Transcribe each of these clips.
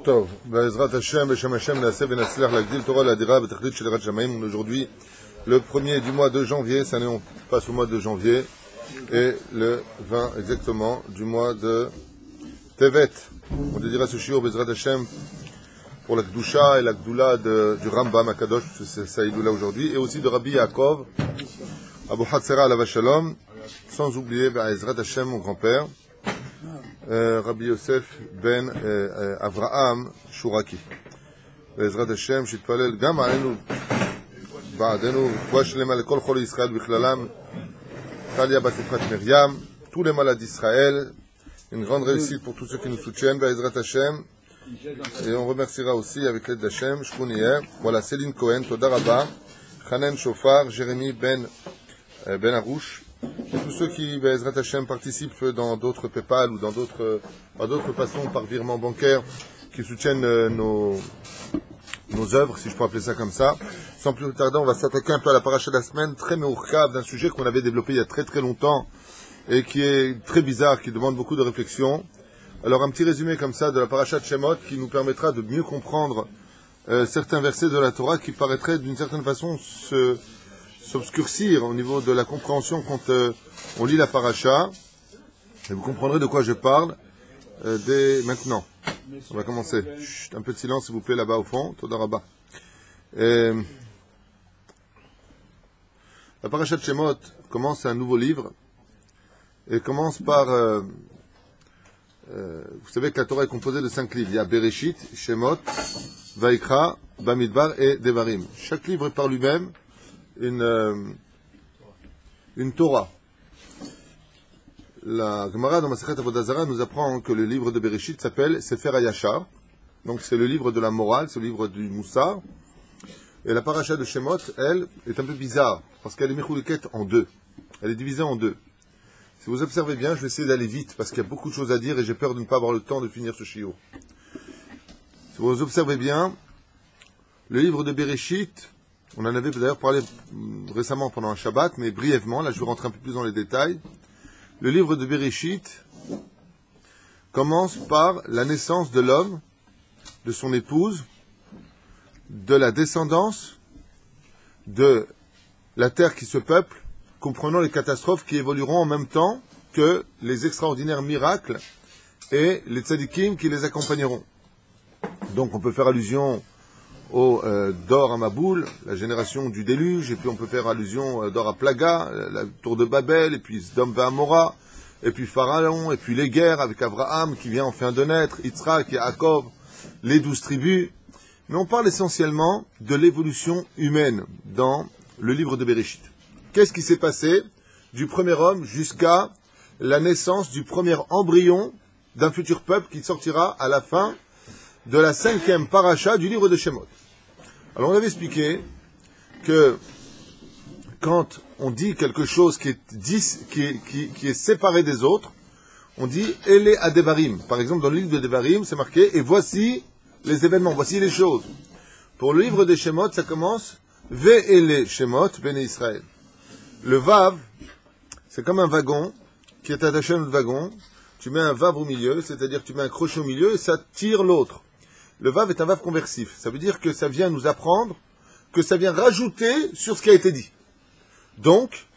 טוב, בעזרת השם, בשם השם, נעשה ונצליח להגדיל תורה לאדירה בתכלית של יראת שמיים. Aujourd'hui, le 1er du mois de janvier, cette année on passe au mois de janvier, et le 20 exactement du mois de Tevet. On dédiera ce shiur Bezrat Hashem pour la Kdusha et la Gdoula du Rambam Akadosh, c'est ça Idoula aujourd'hui, et aussi de Rabbi Yaakov, Abu Hatzera Alav Shalom, sans oublier Bezrat Hashem, mon grand-père, Rabbi Yosef ben Avraham Shuraki. Bezrat Hashem, שיתפלל גם עלינו בעדנו, רפואה שלמה לכל חולי ישראל בכללם, Talia Batifrat Myriam, tous les malades d'Israël, une grande réussite pour tous ceux qui nous soutiennent, Bezrat Hashem, et on remerciera aussi avec l'aide d'Hashem, Shkounier, voilà, Céline Cohen, Toda Rabba, Hanen Shofar, Jérémy Ben Arouche, et tous ceux qui, Bezrat Hashem, participent dans d'autres PayPal ou dans d'autres façons par virement bancaire, qui soutiennent nos œuvres, si je peux appeler ça comme ça. Sans plus tarder, on va s'attaquer un peu à la paracha de la semaine, très meurkav, d'un sujet qu'on avait développé il y a très très longtemps, et qui est très bizarre, qui demande beaucoup de réflexion. Alors un petit résumé comme ça de la paracha de Shemot, qui nous permettra de mieux comprendre certains versets de la Torah qui paraîtraient d'une certaine façon s'obscurcir au niveau de la compréhension quand on lit la paracha. Et vous comprendrez de quoi je parle dès maintenant. On va commencer. Chut, un peu de silence s'il vous plaît là-bas au fond. Toda Rabba. La paracha de Shemot commence un nouveau livre et commence par... vous savez que la Torah est composée de 5 livres. Il y a Bereshit, Shemot, Vaikra, Bamidbar et Devarim. Chaque livre est par lui-même une Torah. La Gemara dans Masechet Avodah Zarah nous apprend que le livre de Bereshit s'appelle Sefer HaYashar. Donc c'est le livre de la morale, c'est le livre du Moussar. Et la paracha de Shemot, elle, est un peu bizarre, parce qu'elle est mechouliket en deux. Elle est divisée en deux. Si vous observez bien, je vais essayer d'aller vite, parce qu'il y a beaucoup de choses à dire et j'ai peur de ne pas avoir le temps de finir ce shiur. Si vous observez bien, le livre de Bereshit, on en avait d'ailleurs parlé récemment pendant un Shabbat, mais brièvement, là je vais rentrer un peu plus dans les détails. Le livre de Bereshit commence par la naissance de l'homme, de son épouse, de la descendance, de la terre qui se peuple, comprenant les catastrophes qui évolueront en même temps que les extraordinaires miracles et les tzadikim qui les accompagneront. Donc on peut faire allusion au Dor à Maboul, la génération du déluge, et puis on peut faire allusion à Dor à Plaga, la tour de Babel, et puis Sdom Ve'amora, et puis Pharaon, et puis les guerres avec Abraham qui vient enfin de naître, Yitzhak et Yaakov, les 12 tribus. Mais on parle essentiellement de l'évolution humaine dans le livre de Bereshit. Qu'est-ce qui s'est passé du premier homme jusqu'à la naissance du premier embryon d'un futur peuple qui sortira à la fin de la 5e paracha du livre de Shemot. Alors on avait expliqué que quand on dit quelque chose qui est séparé des autres, on dit « Ele à Devarim ». Par exemple, dans le livre de Devarim, c'est marqué « Et voici les événements, voici les choses ». Pour le livre de Shemot, ça commence « Ve'ele Shemot, Bene Israël ». Le Vav, c'est comme un wagon qui est attaché à notre wagon. Tu mets un Vav au milieu, c'est-à-dire que tu mets un crochet au milieu et ça tire l'autre. Le Vav est un Vav conversif. Ça veut dire que ça vient nous apprendre, que ça vient rajouter sur ce qui a été dit. Donc,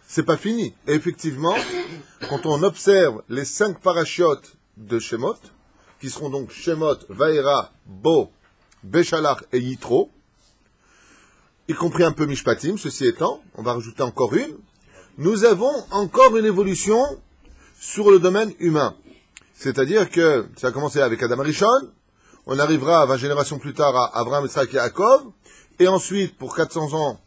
c'est pas fini. Et effectivement, quand on observe les 5 parachiotes de Shemot, qui seront donc Shemot, Vaera, Bo, Béchalach et Yitro, y compris un peu Mishpatim, ceci étant, on va rajouter encore une, nous avons encore une évolution sur le domaine humain. C'est-à-dire que ça a commencé avec Adam Rishon, on arrivera 20 générations plus tard à Abraham, Yitzhak et Yaakov, et ensuite, pour 400 ans,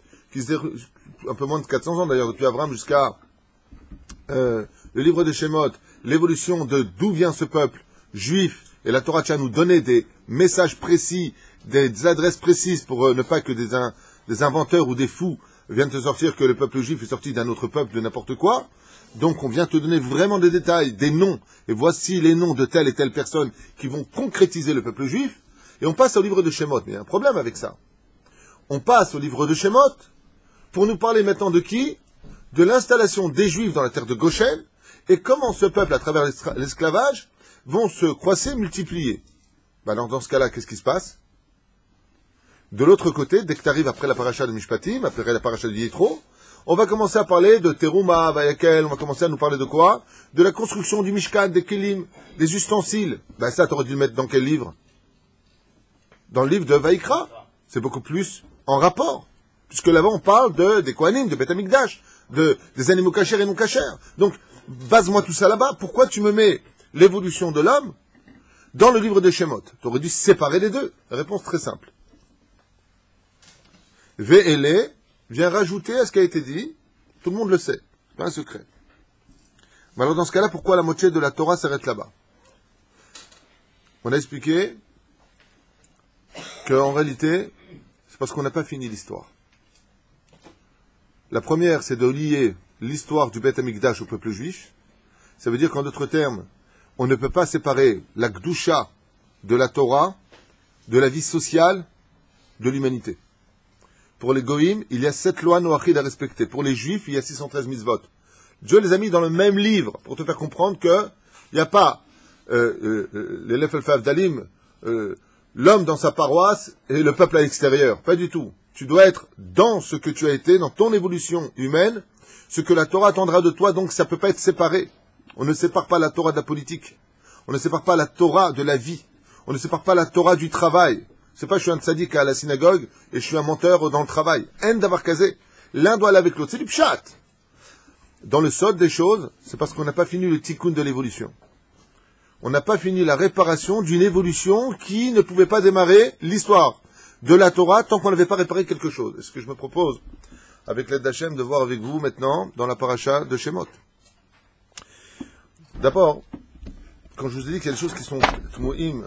un peu moins de 400 ans d'ailleurs, depuis Abraham jusqu'à le livre de Shemot, l'évolution de d'où vient ce peuple juif, et la Torah tient à nous donner des messages précis, des adresses précises pour ne pas que des inventeurs ou des fous viennent te sortir que le peuple juif est sorti d'un autre peuple, de n'importe quoi. Donc on vient te donner vraiment des détails, des noms, et voici les noms de telle et telle personne qui vont concrétiser le peuple juif, et on passe au livre de Shemot. Mais il y a un problème avec ça. On passe au livre de Shemot pour nous parler maintenant de qui? De l'installation des Juifs dans la terre de Goshen, et comment ce peuple, à travers l'esclavage, vont se croiser, multiplier. Ben alors dans ce cas-là, qu'est-ce qui se passe? De l'autre côté, dès que tu arrives après la paracha de Mishpatim, après la paracha de Yitro, on va commencer à parler de Teruma, Vayakel, on va commencer à nous parler de quoi? De la construction du Mishkan, des Kelim, des ustensiles. Ben ça, t'aurais dû le mettre dans quel livre? Dans le livre de Vaïkra. C'est beaucoup plus en rapport. Puisque là-bas, on parle des Kohanim, de Beth Amikdash, des animaux cachers et non cachers. Donc, base-moi tout ça là-bas. Pourquoi tu me mets l'évolution de l'homme dans le livre de Shemot? Tu aurais dû séparer les deux. La réponse très simple. Ve'ele vient rajouter à ce qui a été dit. Tout le monde le sait. C'est pas un secret. Mais alors, dans ce cas-là, pourquoi la moitié de la Torah s'arrête là-bas? On a expliqué qu'en réalité, c'est parce qu'on n'a pas fini l'histoire. La première, c'est de lier l'histoire du Beth Amikdash au peuple juif. Ça veut dire qu'en d'autres termes, on ne peut pas séparer la Gdusha de la Torah, de la vie sociale, de l'humanité. Pour les Goïm, il y a 7 lois noachid à respecter. Pour les Juifs, il y a 613 mitzvot. Dieu les a mis dans le même livre pour te faire comprendre que il n'y a pas les Lefel Dalim, l'homme dans sa paroisse et le peuple à l'extérieur. Pas du tout. Tu dois être dans ce que tu as été, dans ton évolution humaine, ce que la Torah attendra de toi, donc ça ne peut pas être séparé. On ne sépare pas la Torah de la politique. On ne sépare pas la Torah de la vie. On ne sépare pas la Torah du travail. C'est pas je suis un tzaddik à la synagogue et je suis un menteur dans le travail. En d'avoir casé. L'un doit aller avec l'autre. C'est du pshat. Dans le sod des choses, c'est parce qu'on n'a pas fini le tikkun de l'évolution. On n'a pas fini la réparation d'une évolution qui ne pouvait pas démarrer l'histoire de la Torah tant qu'on n'avait pas réparé quelque chose. Et ce que je me propose, avec l'aide d'Hachem, de voir avec vous maintenant dans la paracha de Shemot. D'abord, quand je vous ai dit qu'il y a des choses qui sont tmoïm,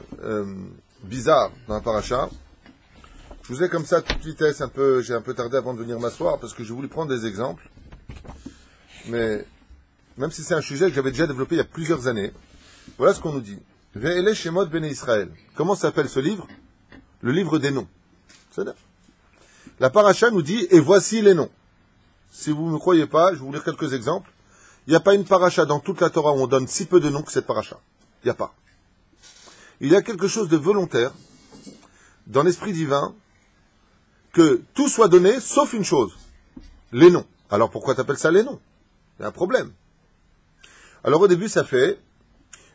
bizarres dans la paracha, je vous ai comme ça à toute vitesse j'ai un peu tardé avant de venir m'asseoir parce que je voulais prendre des exemples. Mais même si c'est un sujet que j'avais déjà développé il y a plusieurs années, voilà ce qu'on nous dit. Ve'ele Shemot Bene Israël. Comment s'appelle ce livre? Le livre des noms. C'est-à-dire, la paracha nous dit, et voici les noms. Si vous ne me croyez pas, je vais vous lire quelques exemples. Il n'y a pas une paracha dans toute la Torah où on donne si peu de noms que cette paracha. Il n'y a pas. Il y a quelque chose de volontaire, dans l'esprit divin, que tout soit donné, sauf une chose. Les noms. Alors pourquoi t'appelles ça les noms? Il y a un problème. Alors au début, ça fait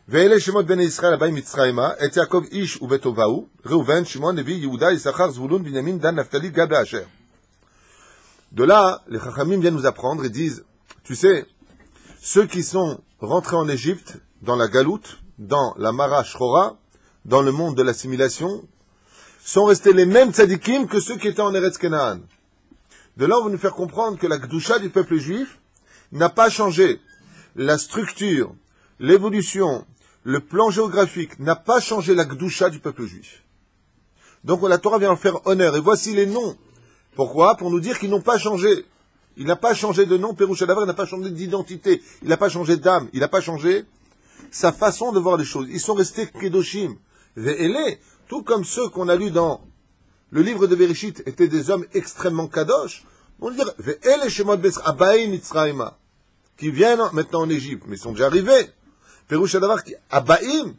Ve'ele Shemot Bene Israël Abai Mitzrayma, et Yaakov Ish Ubetovahu, Reuven, Shimon, Levi, Yehuda, Issachar, Zvulun, Binyamin, Dan, Naphtali, Gad, Asher. De là, les Chachamim viennent nous apprendre et disent, tu sais, ceux qui sont rentrés en Égypte, dans la Galoute, dans la Mara Shrora, dans le monde de l'assimilation, sont restés les mêmes tzadikim que ceux qui étaient en Eretz Kenaan. De là, on va nous faire comprendre que la Gdusha du peuple juif n'a pas changé. La structure, l'évolution, le plan géographique n'a pas changé la Gdusha du peuple juif. Donc la Torah vient en faire honneur. Et voici les noms. Pourquoi? Pour nous dire qu'ils n'ont pas changé. Il n'a pas changé de nom, Pérouche Adavar, il n'a pas changé d'identité, il n'a pas changé d'âme, il n'a pas changé sa façon de voir les choses. Ils sont restés Kedoshim. Ve'ele, tout comme ceux qu'on a lus dans le livre de Bereshit étaient des hommes extrêmement kadosh, on va dire, Ve'ele Shemot Besra Abai Mitzrayma, qui viennent maintenant en Égypte, mais ils sont déjà arrivés. Pérouche Adavar, Abaïm,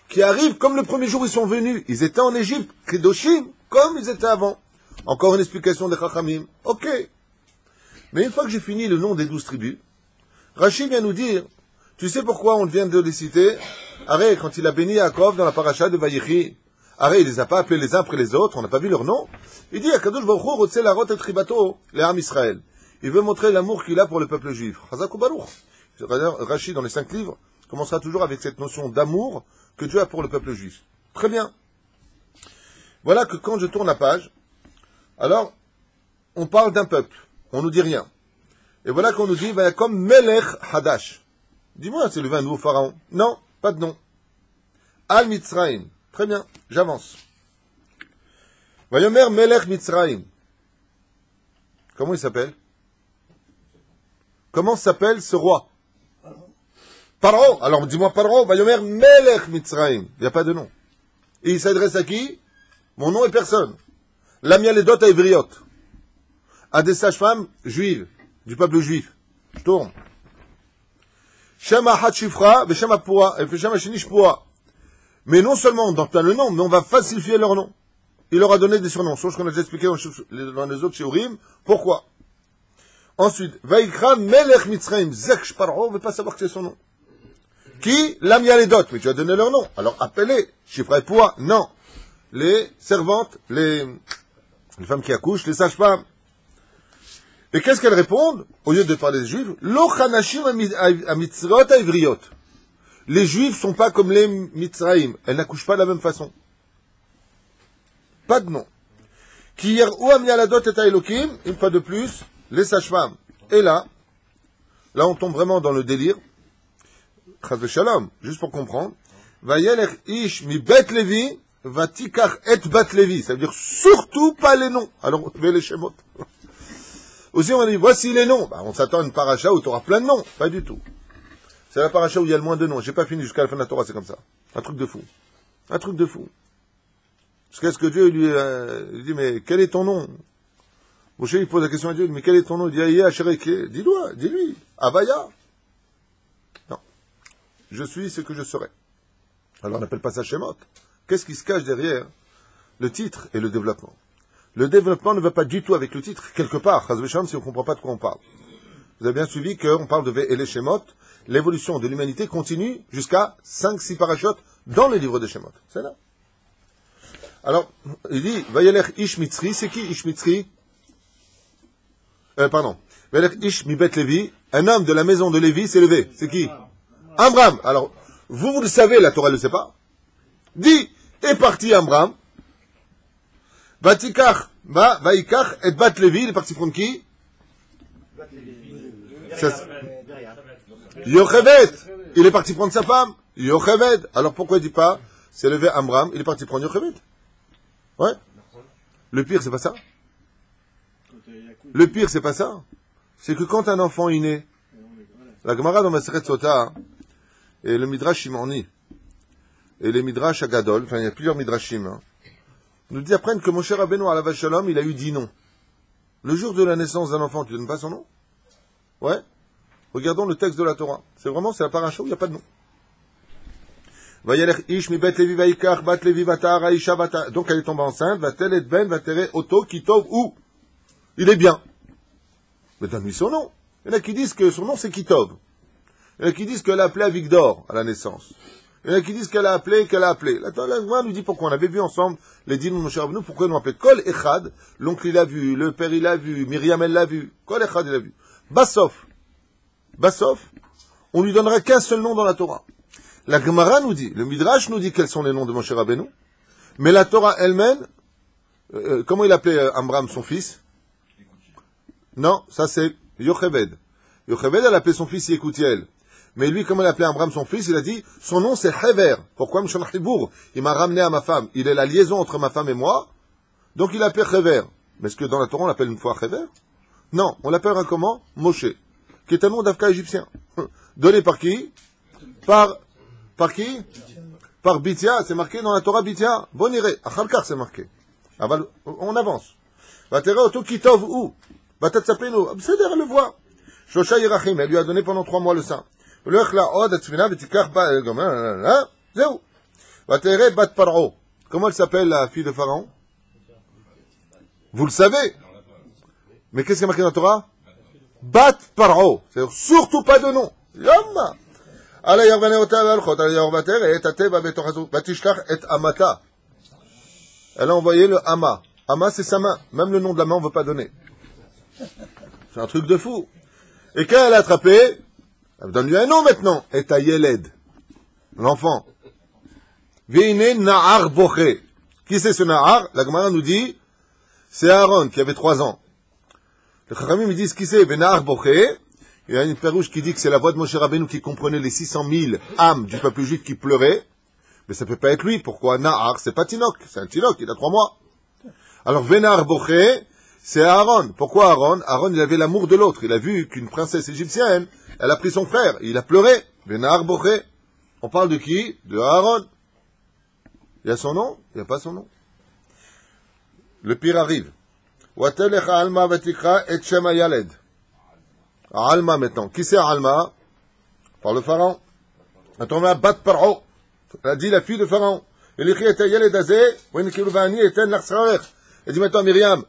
qui arrivent comme le premier jour ils sont venus. Ils étaient en Égypte, Kedoshim, comme ils étaient avant. Encore une explication des Chachamim. Ok. Mais une fois que j'ai fini le nom des 12 tribus, Rachid vient nous dire, tu sais pourquoi on vient de les citer? Arrête, quand il a béni Yaakov dans la paracha de Vayichi, arrête, il les a pas appelés les uns après les autres, on n'a pas vu leur nom. Il dit, Akadosh Baruch Hu rotze larot et tribato, l'Am Israël. Il veut montrer l'amour qu'il a pour le peuple juif. Chazak ou Baruch. Rachid, dans les 5 livres, commencera toujours avec cette notion d'amour que Dieu a pour le peuple juif. Très bien. Voilà que quand je tourne la page, alors, on parle d'un peuple. On nous dit rien. Et voilà qu'on nous dit, comme Melech Hadash. Dis-moi, c'est le nouveau pharaon. Non, pas de nom. Al Mitzrayim. Très bien, j'avance. Vayomer Melech Mitzrayim. Comment il s'appelle? Comment s'appelle ce roi? Paro. Alors dis-moi Paro. Vayomer Melech Mitzrayim. Il n'y a pas de nom. Et il s'adresse à qui? Mon nom est personne. L'amialedot à Ivriot. À des sages-femmes juives, du peuple juif. Je tourne. Shema Hatshifra, Veshema Pua, et Veshema Shinish Pua. Mais non seulement on donne pas le nom, mais on va falsifier leur nom. Il leur a donné des surnoms, chose qu'on a déjà expliqué dans les autres shiurim. Pourquoi? Ensuite, Vaikra Melech Mitzrayim Zek Paro, on ne veut pas savoir que c'est son nom. Qui? L'am Yaledot, mais tu as donné leur nom. Alors appelez, chiffre et poids, non. Les servantes, les femmes qui accouchent, les sages-femmes. Et qu'est-ce qu'elles répondent? Au lieu de parler des juifs, Lo Chanashim Amitzrot Aivriot. Les juifs sont pas comme les Mitzraïm. Elles n'accouchent pas de la même façon. Pas de nom. Qui hier ou Am Yaladot et Elokim, une fois de plus, les sages-femmes. Et là on tombe vraiment dans le délire. Chas Shalom, juste pour comprendre. Vayelech ish mi bet Levi, vatikach et bat Levi. Ça veut dire surtout pas les noms. Alors, on met les shemot. Aussi, on a dit, voici les noms. On s'attend à une paracha où tu auras plein de noms. Pas du tout. C'est la paracha où il y a le moins de noms. J'ai pas fini jusqu'à la fin de la Torah, c'est comme ça. Un truc de fou. Un truc de fou. Jusqu'à ce que Dieu lui dit, mais quel est ton nom? Moshe, il pose la question à Dieu, mais quel est ton nom? Il dit, Aïe, Ashereke. Dis-lui. Avaya. Non. Je suis ce que je serai. Alors on n'appelle pas ça Shemot. Qu'est-ce qui se cache derrière le titre et le développement? Le développement ne va pas du tout avec le titre, quelque part, Chas v'Shalom, si on ne comprend pas de quoi on parle. Vous avez bien suivi qu'on parle de Ve'ele Shemot, l'évolution de l'humanité continue jusqu'à 5-6 parachutes dans les livres de Shemot. C'est là. Alors, il dit, Vayelech Ish Mitzri, c'est qui Ish Mitzri? Vayelech Ish Mibet Levi, un homme de la maison de Lévi s'est levé. C'est qui? Amram. Alors, vous le savez, la Torah ne le sait pas. Dit, est parti Amram. Vatikach et Bat Levi, il est parti prendre qui? Yocheved. Il est parti prendre sa femme. Yocheved. Alors pourquoi il dit pas, c'est levé Amram, il est parti prendre Yocheved? Ouais. Le pire, c'est pas ça. Le pire, c'est pas ça. C'est que quand un enfant est né, la Gemara dans Maseret Sota, et le Midrash Shimoni, et les Midrash Agadol, enfin il y a plusieurs Midrashim, nous dit apprennent que Moshe Rabbeinu alav shalom, il a eu 10 noms. Le jour de la naissance d'un enfant, tu donnes pas son nom? Ouais. Regardons le texte de la Torah. C'est la paracha où il n'y a pas de nom. Vayelech ish mi bet levi vaikach bat levi vatar aisha vatar. Donc elle est tombée enceinte, vatel et ben vatere oto kitov ou. Il est bien. Mais donne-lui son nom. Il y en a qui disent que son nom c'est Kitov. Il y en a qui disent qu'elle a appelé Avigdor à la naissance. Il y en a qui disent qu'elle a appelé. La Torah nous dit pourquoi. On avait vu ensemble les dîmes de Moshe Rabbeinu, pourquoi ils l'ont appelé Kol Echad. L'oncle il a vu, le père il a vu, Myriam elle l'a vu. Kol Echad il a vu. Bassof, on lui donnera qu'un seul nom dans la Torah. La Gemara nous dit, le Midrash nous dit quels sont les noms de Moshe Rabbeinu, mais la Torah elle-même, comment il appelait Amram son fils? Non, ça c'est Yocheved. Yocheved, elle appelait son fils Yekutiel. Mais lui, comment il appelait Amram son fils? Il a dit, son nom c'est Hever. Pourquoi? Il m'a ramené à ma femme. Il est la liaison entre ma femme et moi. Donc il appelle Hever. Mais est-ce que dans la Torah on l'appelle une fois Hever? Non, on l'appelle comment? Moshe. Qui est un nom d'Afka égyptien. Donné par qui? Par qui? Par Bithia. C'est marqué dans la Torah Bithia. Bon iré. Achalkar c'est marqué. On avance. Vatera oto kitov ou. Vatatsapenu. C'est-à-dire, elle le voit. Shosha Yerachim. Elle lui a donné pendant 3 mois le sein. Comment elle s'appelle la fille de Pharaon? Vous le savez. Mais qu'est-ce qui est marqué dans la Torah? Bat Paro. C'est-à-dire surtout pas de nom. Yom. Elle a envoyé le Hama. Hama, c'est sa main. Même le nom de la main, on ne veut pas donner. C'est un truc de fou. Et quand elle a attrapé, donne-lui un nom maintenant. Et à Yeled. L'enfant. Veine Nahar Boché. Qui c'est ce Nahar? La Gemara nous dit, c'est Aaron qui avait 3 ans. Les Chachamim me disent qui c'est? Nahar Boché. Il y a une perouche qui dit que c'est la voix de Moshe Rabbeinu qui comprenait les 600 000 âmes du peuple juif qui pleuraient. Mais ça peut pas être lui. Pourquoi? Nahar, c'est pas Tinok. C'est un Tinok, il a 3 mois. Alors, Venar Boché, c'est Aaron. Pourquoi Aaron? Aaron, il avait l'amour de l'autre. Il a vu qu'une princesse égyptienne, elle a pris son frère. Il a pleuré. Venar Boché. On parle de qui? De Aaron. Il y a son nom? Il n'y a pas son nom. Le pire arrive. Watelech Alma vatikra et Shema Yaled. Alma maintenant. Qui c'est Alma? Par le pharaon. Attends, on va battre Paro. a dit la fille de Pharaon. Elle dit maintenant Myriam,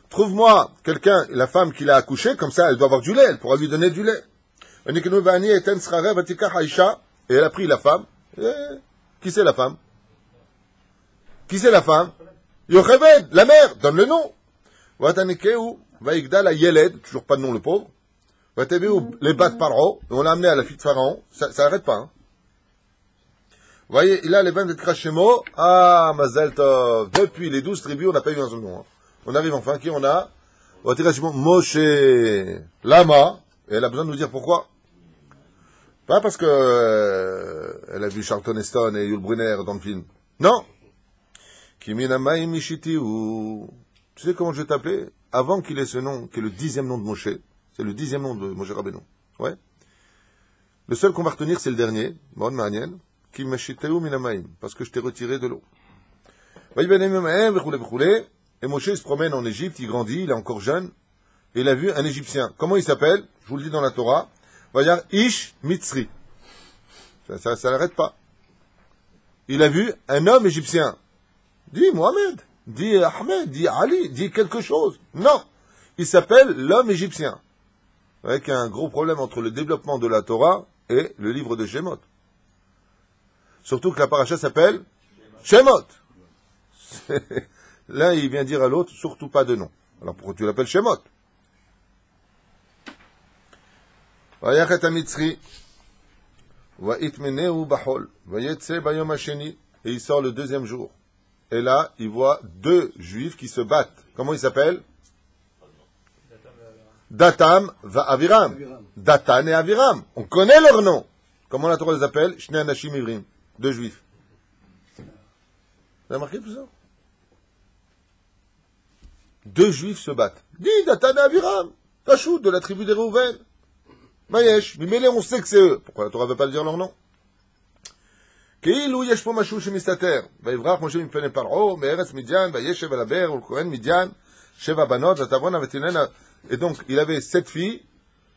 trouve-moi quelqu'un, la femme qui l'a accouché, comme ça elle doit avoir du lait, elle pourra lui donner du lait. Et elle a pris la femme. Qui c'est la femme? Qui c'est la femme? Yocheved, la mère, donne le nom. Vaïgda la Yeled, toujours pas de nom le pauvre. Les bats de Paro, on l'a amené à la fille de Pharaon, ça n'arrête pas. Hein. Vous voyez, il a les 20 de Krashemo, ah, Mazel Tov, depuis les 12 tribus, on n'a pas eu un seul nom. Hein. On arrive enfin, qui on a? Moshe, Lama, et elle a besoin de nous dire pourquoi. Pas parce que elle a vu Charlton Heston et Yul Brynner dans le film. Non. Kiminamaim Mishiti ou... Tu sais comment je vais t'appeler? Avant qu'il ait ce nom, qui est le 10e nom de Moshe, c'est le 10e nom de Moshe Rabbeinu. Ouais. Le seul qu'on va retenir, c'est le dernier, Mon Manienne, qui Mishiteu Minamaim, parce que je t'ai retiré de l'eau. Et Moshe se promène en Égypte, il grandit, il est encore jeune, et il a vu un Égyptien. Comment il s'appelle? Je vous le dis dans la Torah. Va dire Ish Mitzri. Ça n'arrête pas. Il a vu un homme égyptien. Dis Mohamed, dis Ahmed, dis Ali, dis quelque chose. Non. Il s'appelle l'homme égyptien. Avec un gros problème entre le développement de la Torah et le livre de Shemot. Surtout que la paracha s'appelle Shemot. L'un, il vient dire à l'autre, surtout pas de nom. Alors pourquoi tu l'appelles Shemot? Vayachet Mitzri, va'itmeneu bachol, vayetse bayom hasheni, et il sort le deuxième jour. Et là, il voit deux juifs qui se battent. Comment ils s'appellent? Datam va Aviram. Datan et Aviram. On connaît leur nom. Comment la Torah les appelle? Shnei Anashim Ivrim. Deux juifs. Vous avez remarqué tout ça? Deux juifs se battent. Dis Datan et Aviram. Tachout de la tribu des Réhouven. Mayesh. Mais on sait que c'est eux. Pourquoi la Torah ne veut pas dire leur nom? כאילו יש פה משהו שמסתתר. ויברח משה מפני פרעה, מארץ מדיין, וישב על הבאר, ולכהן מדיין, 7 בנות, ותעברנה ותלנה. Et donc, il avait 7 filles.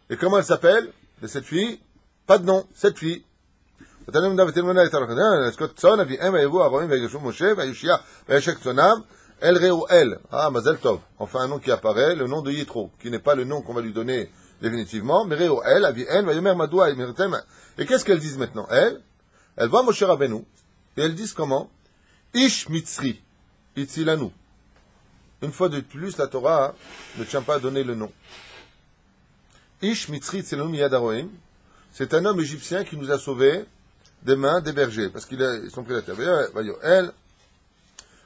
Et comment elles s'appellent, les 7 filles? Pas de nom, 7 filles. ותלנה ותלנה את הלכנה, לסקות צאן, אביהם, ויבואו הרועים, ויגשו משה, ויושיע, וישק צאנם, El Reuel. Ah, Mazel Tov. Enfin, un nom qui apparaît, le nom de Yitro, qui n'est pas le nom qu'on va lui donner définitivement, mais Reuel, Avien, Vayomer Madoua, et qu'est-ce qu'elles disent maintenant? Elles voient Moshe Rabbeinu, et elles disent comment? Ish Mitzri, Itzilanu. Une fois de plus, la Torah ne tient pas à donner le nom. Ish Mitzri Itzilanu Miyad Haroim, c'est un homme égyptien qui nous a sauvés des mains des bergers, parce qu'ils sont pris la terre. Vayoel,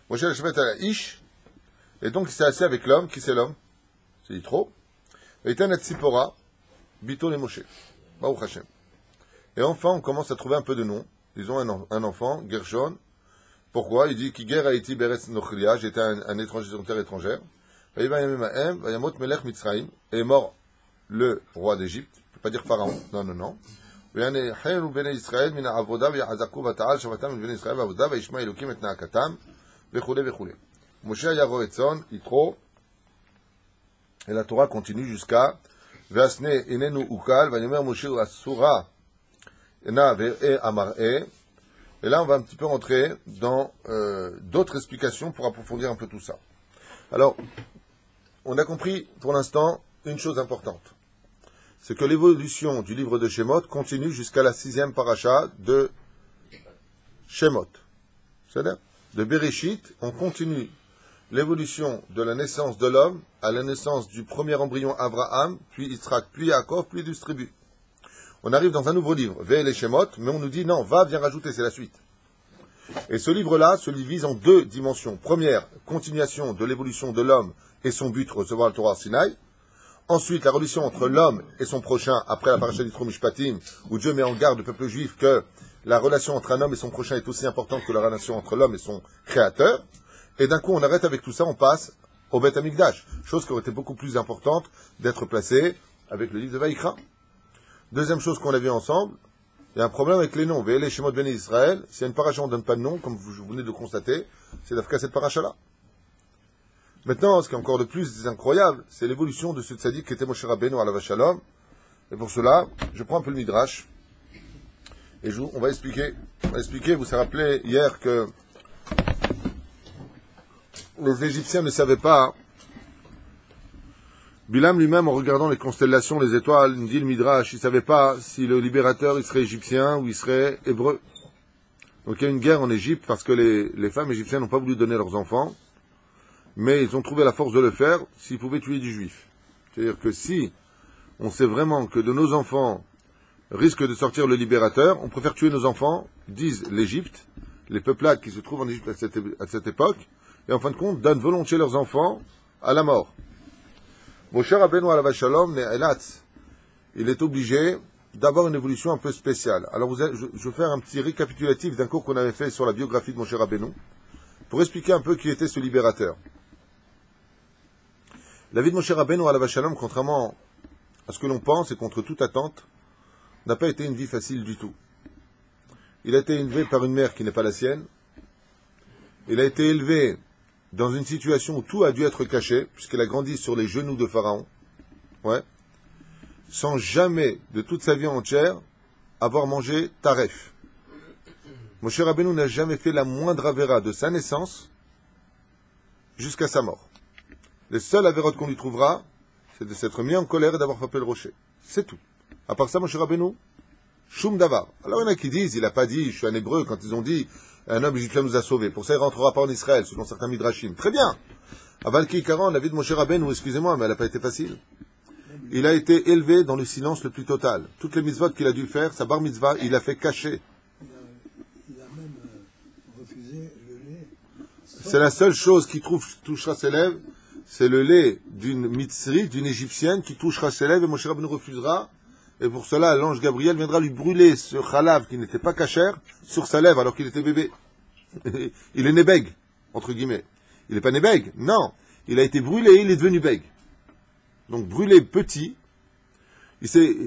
Moshe Rabbeinu à Ish, et donc il s'est assis avec l'homme. Qui c'est l'homme? C'est Yitro. Et il et Tzipora, Bito les Moshe. Baruch Hashem. Et enfin, on commence à trouver un peu de noms. Ils ont un enfant, Gershon. Pourquoi? Il dit Kiger Haïti Beretz Nochria, j'étais un étranger sur une terre étrangère. Et est mort le roi d'Égypte. Je ne peux pas dire Pharaon. Non. Moshe Yaro Etzon, Yitro. Et la Torah continue jusqu'à Veasne Enenu Ukal, Vayomer Moshe Asura. Et là, on va un petit peu rentrer dans d'autres explications pour approfondir un peu tout ça. Alors, on a compris pour l'instant une chose importante. C'est que l'évolution du livre de Shemot continue jusqu'à la 6e paracha de Shemot. C'est-à-dire, de Bereshit, on continue l'évolution de la naissance de l'homme à la naissance du premier embryon Abraham, puis Yitzhak, puis Yaakov, puis du tribu. On arrive dans un nouveau livre, Ve'el et Shemot, mais on nous dit non, viens rajouter, c'est la suite. Et ce livre-là se divise en 2 dimensions. Première, continuation de l'évolution de l'homme et son but, recevoir le Torah Sinaï. Ensuite, la relation entre l'homme et son prochain, après la paracha d'Yitro Mishpatim, où Dieu met en garde le peuple juif que la relation entre un homme et son prochain est aussi importante que la relation entre l'homme et son créateur. Et d'un coup, on arrête avec tout ça, on passe au Beth Amikdash. Chose qui aurait été beaucoup plus importante d'être placée avec le livre de Vaïkra. Deuxième chose qu'on a vu ensemble, il y a un problème avec les noms. Ve'el et Shemot Bnei Israël, s'il y a une paracha, on ne donne pas de nom, comme vous venez de le constater, c'est d'Afka cette paracha-là. Maintenant, ce qui est encore de plus incroyable, c'est l'évolution de ce tzaddik qui était Moshe Rabbeinu alav shalom. Et pour cela, je prends un peu le midrash. Et Et on va expliquer. Vous vous rappelez hier que les Égyptiens ne savaient pas. Bilam lui-même, en regardant les constellations, les étoiles, il dit le Midrash, il ne savait pas si le libérateur il serait égyptien ou il serait hébreu. Donc il y a une guerre en Égypte parce que les femmes égyptiennes n'ont pas voulu donner leurs enfants, mais ils ont trouvé la force de le faire s'ils pouvaient tuer du juif. C'est-à-dire que si on sait vraiment que de nos enfants risque de sortir le libérateur, on préfère tuer nos enfants, disent l'Égypte, les peuplades qui se trouvent en Égypte à cette époque, et en fin de compte donnent volontiers leurs enfants à la mort. Moshe Rabbeinu alav shalom ne'elatz, il est obligé d'avoir une évolution un peu spéciale. Alors je vais faire un petit récapitulatif d'un cours qu'on avait fait sur la biographie de Moshe Rabbeinu, pour expliquer un peu qui était ce libérateur. La vie de Moshe Rabbeinu alav shalom, contrairement à ce que l'on pense et contre toute attente, n'a pas été une vie facile du tout. Il a été élevé par une mère qui n'est pas la sienne. Il a été élevé dans une situation où tout a dû être caché, puisqu'il a grandi sur les genoux de Pharaon, sans jamais, de toute sa vie entière, avoir mangé taref. Moshe Rabbeinu n'a jamais fait la moindre avéra de sa naissance jusqu'à sa mort. Les seules avérotes qu'on lui trouvera, c'est de s'être mis en colère et d'avoir frappé le rocher. C'est tout. À part ça, Moshe Rabbeinu, Shum Davar. Alors il y en a qui disent, il n'a pas dit, je suis un hébreu, quand ils ont dit, un homme égyptien nous a sauvés. Pour ça, il ne rentrera pas en Israël, selon certains midrashim. Très bien. Aval Kikaran, la vie de Moshe Rabbeinu, excusez-moi, mais elle n'a pas été facile. Il a été élevé dans le silence le plus total. Toutes les mitzvot qu'il a dû faire, sa bar mitzvah, il a fait cacher. Il a même refusé le lait. C'est la seule chose qui touchera ses lèvres, c'est le lait d'une mitzri, d'une égyptienne, qui touchera ses lèvres, et Moshe Rabbeinu refusera. Et pour cela, l'ange Gabriel viendra lui brûler ce khalav qui n'était pas cachère sur sa lèvre alors qu'il était bébé. Il est né bègue, entre guillemets. Il n'est pas né bègue, non. Il a été brûlé, il est devenu bègue. Donc brûlé petit.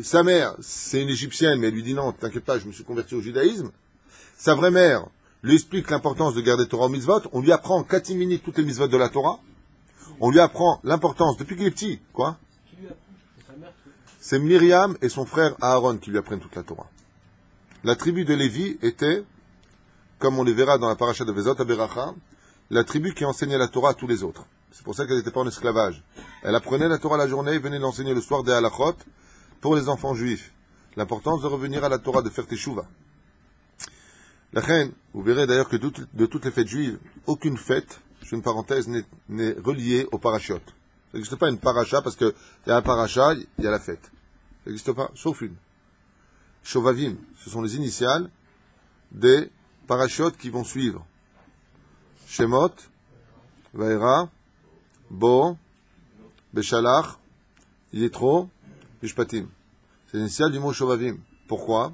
Sa mère, c'est une égyptienne, mais elle lui dit non, t'inquiète pas, je me suis converti au judaïsme. Sa vraie mère lui explique l'importance de garder Torah au mitzvot. On lui apprend en catimini toutes les mitzvot de la Torah. On lui apprend l'importance, depuis qu'il est petit, quoi. C'est Myriam et son frère Aaron qui lui apprennent toute la Torah. La tribu de Lévi était, comme on le verra dans la paracha de Vezot Aberacha, la tribu qui enseignait la Torah à tous les autres. C'est pour ça qu'elle n'était pas en esclavage. Elle apprenait la Torah la journée et venait l'enseigner le soir des halachot pour les enfants juifs. L'importance de revenir à la Torah, de faire teshuva. La reine, vous verrez d'ailleurs que de toutes les fêtes juives, aucune fête, je fais une parenthèse, n'est reliée au parachiotes. Il n'existe pas une paracha parce qu'il y a un paracha, il y a la fête. Ça n'existe pas, sauf une. Shovavim, ce sont les initiales des parachiotes qui vont suivre. Shemot, Vaera, Bo, Beshalach, Yetro, Mishpatim. C'est l'initiale du mot Shovavim. Pourquoi?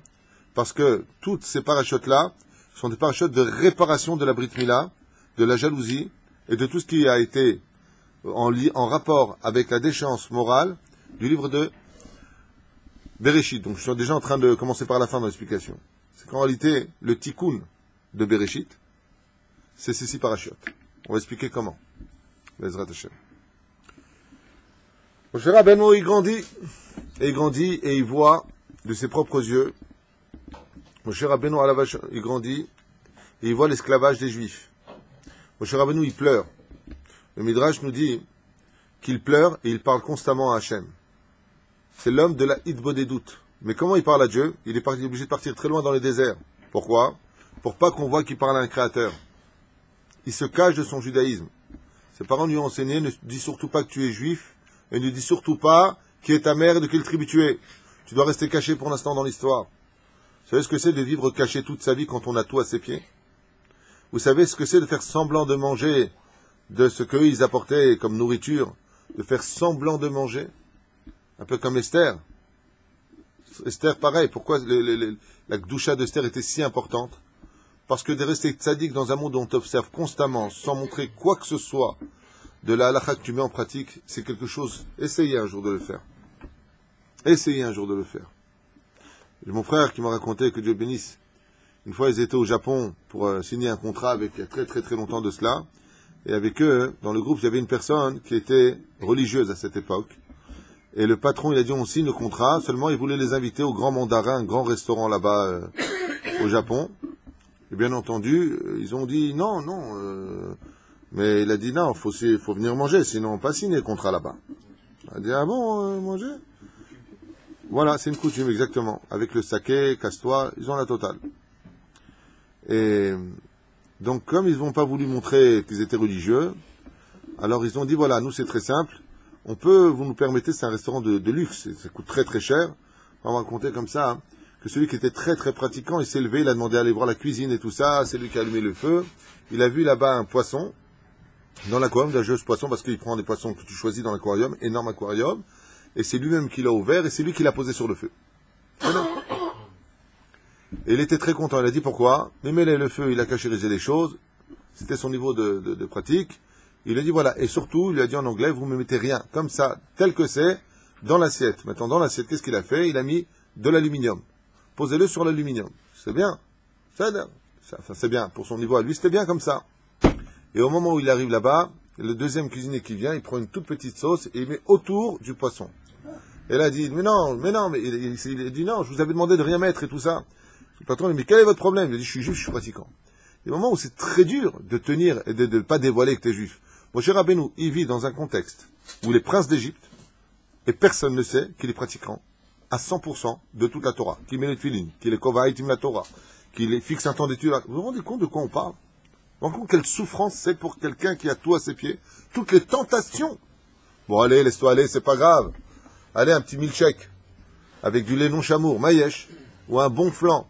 Parce que toutes ces parachutes-là sont des parachutes de réparation de la Brit Mila, de la jalousie et de tout ce qui a été en rapport avec la déchéance morale du livre de Bereshit. Donc je suis déjà en train de commencer par la fin de l'explication. C'est qu'en réalité, le tikkun de Bereshit, c'est ces 6 parachutes. On va expliquer comment. Bezrat Hashem. Moshe Rabbeinu, il grandit et il voit de ses propres yeux. Moshe Rabbeinu, il grandit et il voit l'esclavage des Juifs. Moshe Rabbeinu, il pleure. Le Midrash nous dit qu'il pleure et il parle constamment à Hachem. C'est l'homme de la Hitbodedut. Mais comment il parle à Dieu? Il est obligé de partir très loin dans les déserts. Pourquoi? Pour pas qu'on voit qu'il parle à un créateur. Il se cache de son judaïsme. Ses parents lui ont enseigné, ne dis surtout pas que tu es juif, et ne dis surtout pas qui est ta mère et de quelle tribu tu es. Tu dois rester caché pour l'instant dans l'histoire. Vous savez ce que c'est de vivre caché toute sa vie quand on a tout à ses pieds? Vous savez ce que c'est de faire semblant de manger de ce qu'eux ils apportaient comme nourriture, de faire semblant de manger? Un peu comme Esther. Esther, pareil. Pourquoi la Gdoucha d'Esther était si importante? Parce que de rester tzaddik dans un monde où on t'observe constamment, sans montrer quoi que ce soit de la halakha que tu mets en pratique, c'est quelque chose. Essayez un jour de le faire. Essayez un jour de le faire. J'ai mon frère qui m'a raconté, que Dieu bénisse. Une fois, ils étaient au Japon pour signer un contrat avec il y a très très très longtemps de cela. Et avec eux, dans le groupe, il y avait une personne qui était religieuse à cette époque. Et le patron, il a dit, on signe le contrat, seulement il voulait les inviter au Grand Mandarin, un grand restaurant là-bas, au Japon. Et bien entendu, ils ont dit non, mais il a dit non, faut venir manger, sinon on pas signer le contrat là-bas. Il a dit ah bon, manger? Voilà, c'est une coutume exactement. Avec le saké, casse-toi, ils ont la totale. Et donc comme ils n'ont pas voulu montrer qu'ils étaient religieux, alors ils ont dit voilà, nous c'est très simple, vous nous permettez, c'est un restaurant de luxe, ça coûte très très cher. On va raconter comme ça, hein, que celui qui était très très pratiquant, il s'est levé, il a demandé à aller voir la cuisine et tout ça, c'est lui qui a allumé le feu. Il a vu là-bas un poisson, dans l'aquarium, d'un jeu poisson, parce qu'il prend des poissons que tu choisis dans l'aquarium, énorme aquarium, et c'est lui-même qui l'a ouvert, et c'est lui qui l'a posé sur le feu. Et il était très content, il a dit pourquoi, mais mêlez le feu, il a cachérisé les choses, c'était son niveau de pratique. Il a dit voilà, et surtout, il lui a dit en anglais, vous ne me mettez rien, comme ça, tel que c'est, dans l'assiette. Maintenant, dans l'assiette, qu'est-ce qu'il a fait? Il a mis de l'aluminium. Posez-le sur l'aluminium. C'est bien. C'est bien. Pour son niveau à lui, c'était bien comme ça. Et au moment où il arrive là-bas, le deuxième cuisinier qui vient, il prend une toute petite sauce et il met autour du poisson. Et là, il dit, mais il dit non, je vous avais demandé de rien mettre et tout ça. Le patron lui dit, mais quel est votre problème? Il a dit, je suis juif, je suis pratiquant. Il y a des moments où c'est très dur de tenir et de ne pas dévoiler que tu es juif. Moshe Rabbeinu, il vit dans un contexte où les princes d'Égypte, et personne ne sait qu'il est pratiquant à 100% de toute la Torah, qu'il met les tefilin, qu'il est kovaïtim la Torah, qu'il fixe un temps d'étude. Vous vous rendez compte de quoi on parle? Vous vous rendez compte quelle souffrance c'est pour quelqu'un qui a tout à ses pieds? Toutes les tentations. Bon, allez, laisse-toi aller, c'est pas grave. Allez, un petit milkshake, avec du lait non chamour, maïesh, ou un bon flan.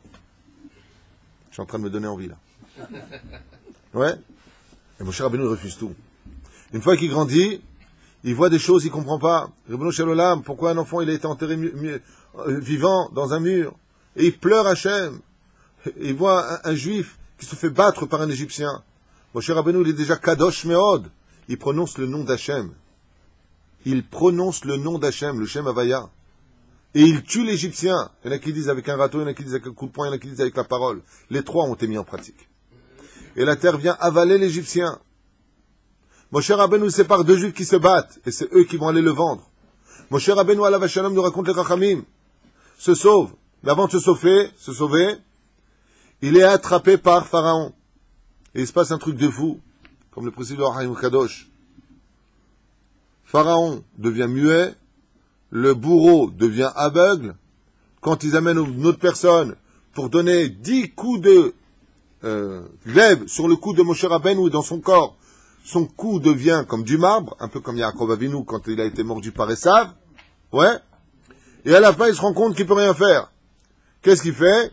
Je suis en train de me donner envie, là. Ouais. Et Moshe Rabbeinu, il refuse tout. Une fois qu'il grandit, il voit des choses, il comprend pas. Ribbono shel olam, pourquoi un enfant il a été enterré vivant dans un mur? Et il pleure Hachem. Il voit un juif qui se fait battre par un Égyptien. Moshe Rabbeinu, il est déjà Kadosh Meod. Il prononce le nom d'Hachem. Il prononce le nom d'Hachem, le Shem Havaya. Et il tue l'Égyptien. Il y en a qui disent avec un râteau, il y en a qui disent avec un coup de poing, il y en a qui disent avec la parole. Les trois ont été mis en pratique. Et la terre vient avaler l'Égyptien. Moshe Rabbeinu nous sépare deux juifs qui se battent, et c'est eux qui vont aller le vendre. Moshe Rabbeinu alav hashalom nous raconte les Chachamim, se sauve, mais avant de se sauver, il est attrapé par Pharaon. Et il se passe un truc de fou, comme le précise le Haïm Kadosh. Pharaon devient muet, le bourreau devient aveugle. Quand ils amènent une autre personne pour donner 10 coups de glaive sur le cou de Moshe Rabbeinu dans son corps, son cou devient comme du marbre, un peu comme Yaakov Avinu quand il a été mordu par Esav. Ouais. Et à la fin, il se rend compte qu'il peut rien faire. Qu'est-ce qu'il fait?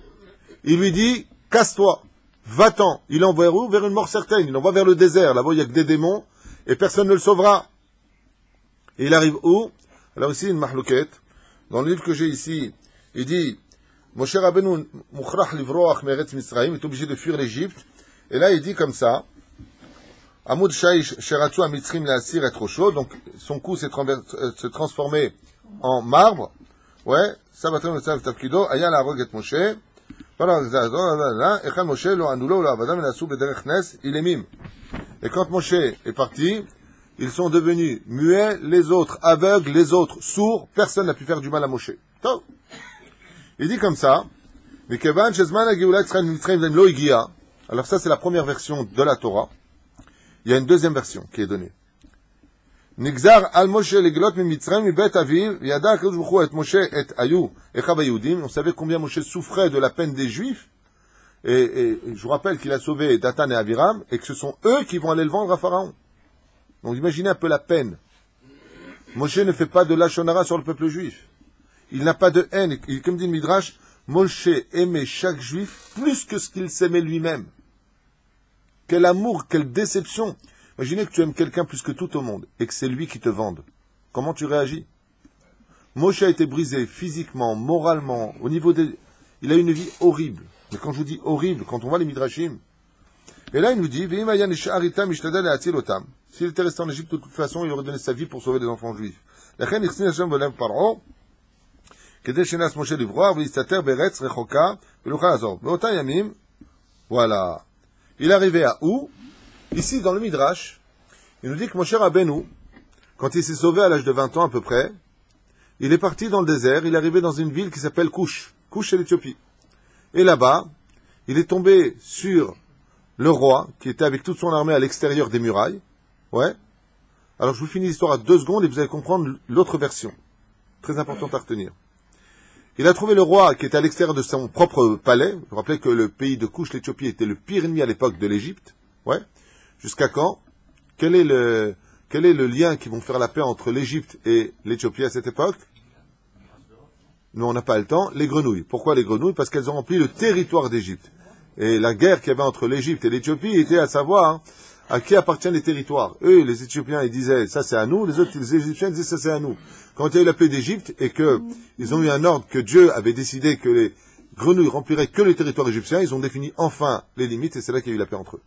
Il lui dit, casse-toi, va-t'en. Il envoie où? Vers une mort certaine. Il envoie vers le désert. Là-bas, il n'y a que des démons et personne ne le sauvera. Et il arrive où? Alors ici, une mahlouquette. Dans le livre que j'ai ici, il dit, Moshe Rabbeinu mukhrach livroach meretz Mitzrayim, est obligé de fuir l'Égypte. Et là, il dit comme ça, Amud Shaish Sheratsu Amitzrim Laasir être chaud, donc son cou s'est transformé en marbre. Ouais, Sabaton Tzav Tafkido, Aya la Roget Moshe, Echad Moshe lo anulo lo avadam elasu bederech nes ilemim. Et quand Moshe est parti, ils sont devenus muets, les autres aveugles, les autres sourds, personne n'a pu faire du mal à Moshe. Top. Il dit comme ça, Mikevan Shezman Ageulat Tzran Mitzrayim Vem lo igia. Alors ça c'est la première version de la Torah. Il y a une deuxième version qui est donnée. Nigzar al Moshe leglot mi Mitzrayim mi bet aviv yada HaKadosh Baruch Hu et Moshe et Ayu echav haYehudim. On savait combien Moshe souffrait de la peine des Juifs. Et je vous rappelle qu'il a sauvé Dathan et Abiram et que ce sont eux qui vont aller le vendre à Pharaon. Donc imaginez un peu la peine. Moshe ne fait pas de lashon hara sur le peuple juif. Il n'a pas de haine. Comme dit le Midrash, Moshe aimait chaque juif plus que ce qu'il s'aimait lui-même. Quel amour, quelle déception. Imaginez que tu aimes quelqu'un plus que tout au monde et que c'est lui qui te vende. Comment tu réagis? Moshe a été brisé physiquement, moralement, au niveau des... Il a une vie horrible. Mais quand je vous dis horrible, quand on voit les Midrashim, et là il nous dit, s'il était resté en Égypte, de toute façon, il aurait donné sa vie pour sauver les enfants juifs. Voilà. Il est arrivé à où? Ici, dans le Midrash, il nous dit que Moshe Rabbeinu, quand il s'est sauvé à l'âge de 20 ans à peu près, il est parti dans le désert, il est arrivé dans une ville qui s'appelle Cush. Cush, c'est l'Éthiopie. Et là-bas, il est tombé sur le roi, qui était avec toute son armée à l'extérieur des murailles. Ouais. Alors je vous finis l'histoire à 2 secondes et vous allez comprendre l'autre version. Très importante à retenir. Il a trouvé le roi qui était à l'extérieur de son propre palais. Vous vous rappelez que le pays de Couche, l'Éthiopie, était le pire ennemi à l'époque de l'Égypte. Ouais. Jusqu'à quand? Quel est le lien qui vont faire la paix entre l'Égypte et l'Éthiopie à cette époque? Nous, on n'a pas le temps. Les grenouilles. Pourquoi les grenouilles? Parce qu'elles ont rempli le territoire d'Égypte. Et la guerre qu'il y avait entre l'Égypte et l'Éthiopie était à savoir à qui appartiennent les territoires. Eux, les Éthiopiens, ils disaient ça c'est à nous. Les autres, les Égyptiens disaient ça c'est à nous. Quand il y a eu la paix d'Égypte et que ils ont eu un ordre que Dieu avait décidé que les grenouilles rempliraient que le territoire égyptien, ils ont défini enfin les limites et c'est là qu'il y a eu la paix entre eux.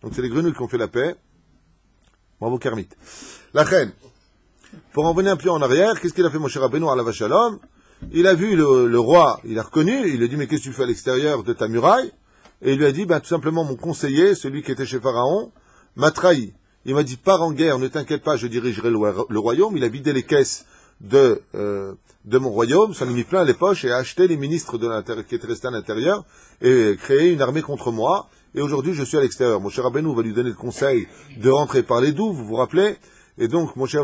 Donc c'est les grenouilles qui ont fait la paix. Bravo Kermit. La reine. Pour en venir un peu en arrière, qu'est-ce qu'il a fait Moshe Rabbeinu alav shalom? Il a vu le roi, il a reconnu, il lui a dit mais qu'est-ce que tu fais à l'extérieur de ta muraille? Et il lui a dit, tout simplement mon conseiller, celui qui était chez Pharaon, m'a trahi. Il m'a dit, pars en guerre, ne t'inquiète pas, je dirigerai le royaume. Il a vidé les caisses de mon royaume, s'en est mis plein les poches et a acheté les ministres qui étaient restés à l'intérieur et créé une armée contre moi. Et aujourd'hui, je suis à l'extérieur. Mon cher Rabbeinu va lui donner le conseil de rentrer par les douves, vous vous rappelez? Et donc, mon cher,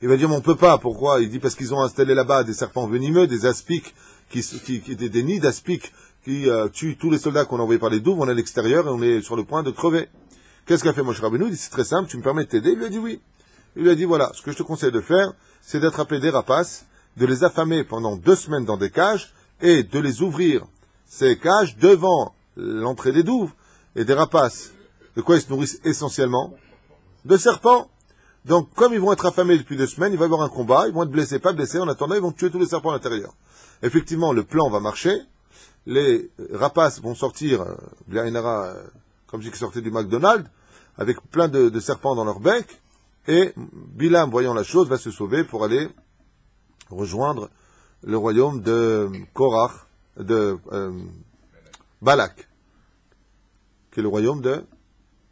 il va dire, mais on peut pas. Pourquoi? Il dit, parce qu'ils ont installé là-bas des serpents venimeux, des aspics, des nids d'aspics qui tuent tous les soldats qu'on a envoyés par les douves. On est à l'extérieur et on est sur le point de crever. Qu'est-ce qu'a fait Moshe Rabbeinu? Il dit, c'est très simple, tu me permets de t'aider? Il lui a dit oui. Il lui a dit, voilà, ce que je te conseille de faire, c'est d'attraper des rapaces, de les affamer pendant 2 semaines dans des cages, et de les ouvrir, ces cages, devant l'entrée des douves. Et des rapaces, de quoi ils se nourrissent essentiellement? De serpents. Donc, comme ils vont être affamés depuis 2 semaines, il va y avoir un combat, ils vont être blessés, pas blessés, en attendant, ils vont tuer tous les serpents à l'intérieur. Effectivement, le plan va marcher, les rapaces vont sortir, bien comme si ils sortaient du McDonald's, avec plein de serpents dans leur bec, et Bilam, voyant la chose, va se sauver pour aller rejoindre le royaume de Korach, de Balak, qui est le royaume de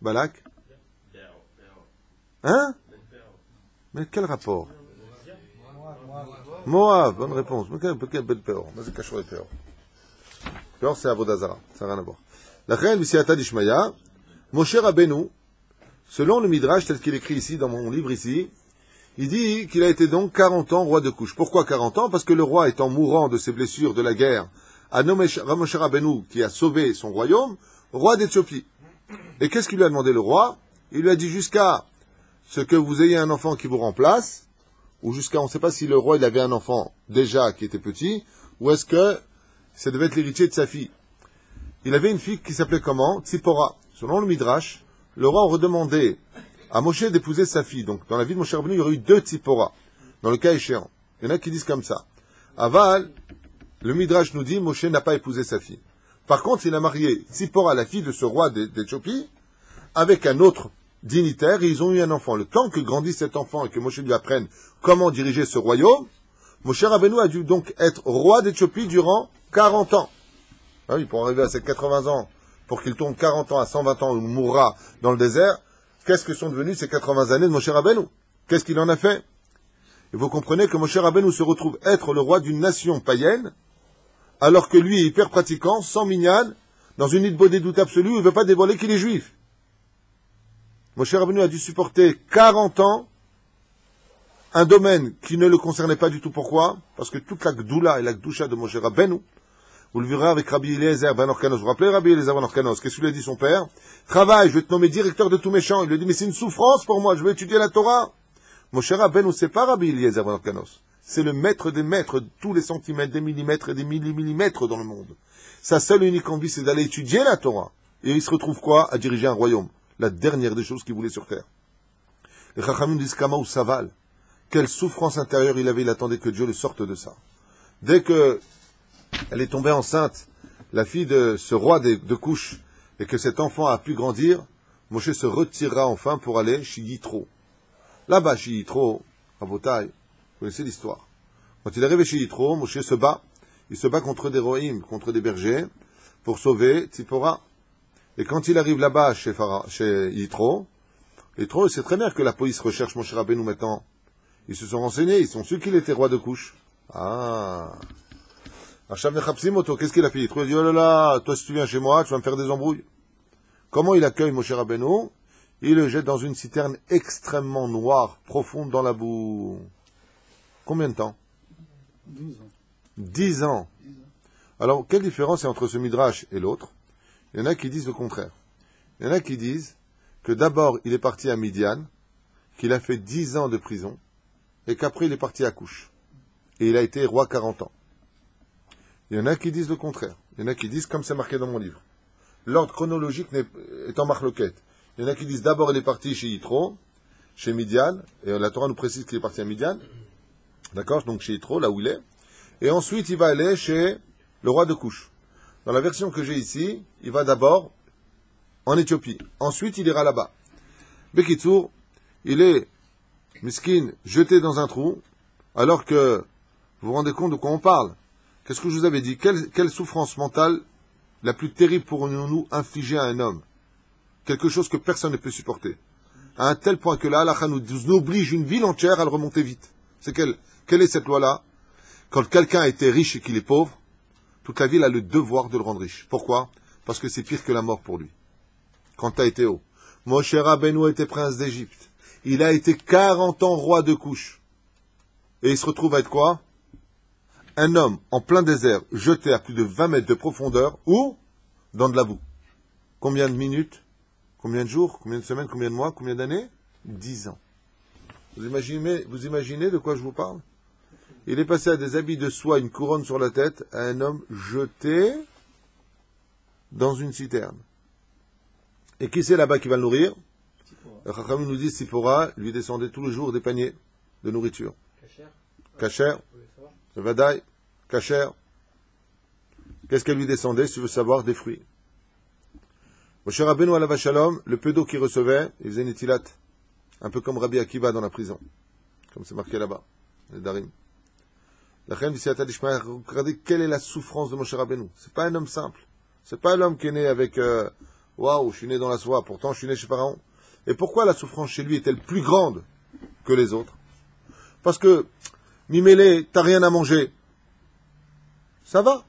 Balak. Hein? Mais quel rapport? Moab, bonne réponse. Mais quel bel Péor? Mais c'est cachot et Péor. Péor, c'est Avodazara. Ça n'a rien à voir. La reine Messiata d'Ishmaïa, Moshe Rabbeinu, selon le Midrash tel qu'il écrit ici, dans mon livre ici, il dit qu'il a été donc 40 ans roi de Couche. Pourquoi 40 ans? Parce que le roi, étant mourant de ses blessures de la guerre, a nommé Moshe Rabbeinu, qui a sauvé son royaume, roi d'Éthiopie. Et qu'est-ce qu'il lui a demandé le roi? Il lui a dit jusqu'à ce que vous ayez un enfant qui vous remplace, ou jusqu'à, on ne sait pas si le roi il avait un enfant déjà qui était petit, ou est-ce que ça devait être l'héritier de sa fille. Il avait une fille qui s'appelait comment? Tzipora. Selon le Midrash, le roi redemandait à Moshe d'épouser sa fille. Donc, dans la vie de Moshe Rabbeinu, il y aurait eu 2 Tzipora, dans le cas échéant. Il y en a qui disent comme ça. Aval, le Midrash nous dit, Moshe n'a pas épousé sa fille. Par contre, il a marié Tzipora, la fille de ce roi d'Éthiopie, avec un autre dignitaire, et ils ont eu un enfant. Le temps que grandisse cet enfant et que Moshe lui apprenne comment diriger ce royaume, Moshe Rabbeinu a dû donc être roi d'Éthiopie durant 40 ans. Ah oui, pour arriver à ses 80 ans, pour qu'il tombe 40 ans à 120 ans, il mourra dans le désert, qu'est-ce que sont devenus ces 80 années de Moshe Rabbeinu? Qu'est-ce qu'il en a fait? Et vous comprenez que Moshe Rabbeinu se retrouve être le roi d'une nation païenne, alors que lui est hyper pratiquant, sans mignane, dans une île des doutes absolue, où il ne veut pas dévoiler qu'il est juif. Moshe Rabbeinu a dû supporter 40 ans un domaine qui ne le concernait pas du tout. Pourquoi? Parce que toute la Gdoula et la Gdusha de Moshe Rabbeinu, vous le verrez avec Rabbi Eliezer ben Orkanos. Vous vous rappelez Rabbi Eliezer ben Orkanos? Qu'est-ce qu'il lui a dit son père? Travaille, je vais te nommer directeur de tous mes champs. Il lui a dit, mais c'est une souffrance pour moi, je veux étudier la Torah. Moshe Rabbeinu, c'est pas Rabbi Eliezer ben Orkanos. C'est le maître des maîtres de tous les centimètres, des millimètres et des millimètres dans le monde. Sa seule et unique envie, c'est d'aller étudier la Torah. Et il se retrouve quoi? À diriger un royaume. La dernière des choses qu'il voulait sur terre. Les Chachamim disent Kama ou Saval. Quelle souffrance intérieure il avait, il attendait que Dieu le sorte de ça. Dès que elle est tombée enceinte, la fille de ce roi de Couche, et que cet enfant a pu grandir, Moshe se retirera enfin pour aller chez Yitro. Là-bas, chez Yitro, à Botaï, vous connaissez l'histoire. Quand il arrive chez Yitro, Moshe se bat. Il se bat contre des roïms, contre des bergers, pour sauver Tzipora. Et quand il arrive là-bas chez Yitro, Yitro, il sait très bien que la police recherche Moshe Rabbeinu maintenant. Ils se sont renseignés, ils sont sûrs qu'il était roi de Couche. Ah. Achav Nechapsim Oto, qu'est-ce qu'il a fait? Il dit, oh là là, toi si tu viens chez moi, tu vas me faire des embrouilles. Comment il accueille Moshe Rabbeinu? Il le jette dans une citerne extrêmement noire, profonde dans la boue. Combien de temps? 12 ans. 10 ans. 10 ans. Alors, quelle différence est entre ce midrash et l'autre? Il y en a qui disent le contraire. Il y en a qui disent que d'abord, il est parti à Midian, qu'il a fait 10 ans de prison, et qu'après, il est parti à Couche. Et il a été roi 40 ans. Il y en a qui disent le contraire. Il y en a qui disent, comme c'est marqué dans mon livre, l'ordre chronologique est en marloquette. Il y en a qui disent, d'abord, il est parti chez Yitro, chez Midian, et la Torah nous précise qu'il est parti à Midian, d'accord, donc chez Yitro, là où il est, et ensuite, il va aller chez le roi de Couche. Dans la version que j'ai ici, il va d'abord en Éthiopie. Ensuite, il ira là-bas. Bekitsour, il est, miskin, jeté dans un trou, alors que, vous vous rendez compte de quoi on parle? Qu'est-ce que je vous avais dit? Quelle souffrance mentale la plus terrible pourrions-nous infliger à un homme? Quelque chose que personne ne peut supporter. À un tel point que la halakha nous oblige une ville entière à le remonter vite. C'est quelle est cette loi-là? Quand quelqu'un était riche et qu'il est pauvre, toute la ville a le devoir de le rendre riche. Pourquoi? Parce que c'est pire que la mort pour lui. Quand tu as été haut. Moshe Rabbeinu était prince d'Égypte. Il a été 40 ans roi de Couche. Et il se retrouve à être quoi? Un homme en plein désert, jeté à plus de 20 mètres de profondeur, ou dans de la boue. Combien de minutes? Combien de jours? Combien de semaines? Combien de mois? Combien d'années? 10 ans. Vous imaginez de quoi je vous parle? Il est passé à des habits de soie, une couronne sur la tête, à un homme jeté dans une citerne. Et qui c'est là-bas qui va le nourrir? Le Chachamim nous dit, Sipora lui descendait tous les jours des paniers de nourriture. Kacher. Vadaï. Kacher. Qu'est-ce qu'elle lui descendait, si tu veux savoir? Des fruits. Moshe Rabbeinu alav shalom, le peu d'eau qu'il recevait, il faisait netilat. Un peu comme Rabbi Akiva dans la prison. Comme c'est marqué là-bas. Les Darim. La reine du Siyata d'Ishmael, regardez quelle est la souffrance de Moshe Rabbeinu. C'est pas un homme simple. C'est pas l'homme qui est né avec, waouh, je suis né dans la soie, pourtant je suis né chez Pharaon. Et pourquoi la souffrance chez lui est-elle plus grande que les autres? Parce que, Mimélé, t'as rien à manger. Ça va.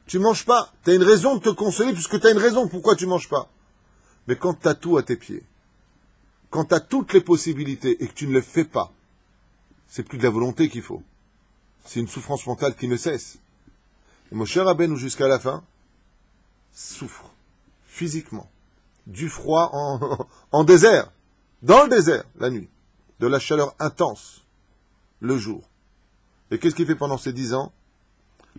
Tu manges pas. T'as une raison de te consoler puisque t'as une raison pourquoi tu manges pas. Mais quand t'as tout à tes pieds, quand t'as toutes les possibilités et que tu ne le fais pas, c'est plus de la volonté qu'il faut. C'est une souffrance mentale qui ne cesse. Et Moshe Rabbeinu, jusqu'à la fin, souffre physiquement du froid en désert, dans le désert, la nuit, de la chaleur intense, le jour. Et qu'est-ce qu'il fait pendant ces 10 ans?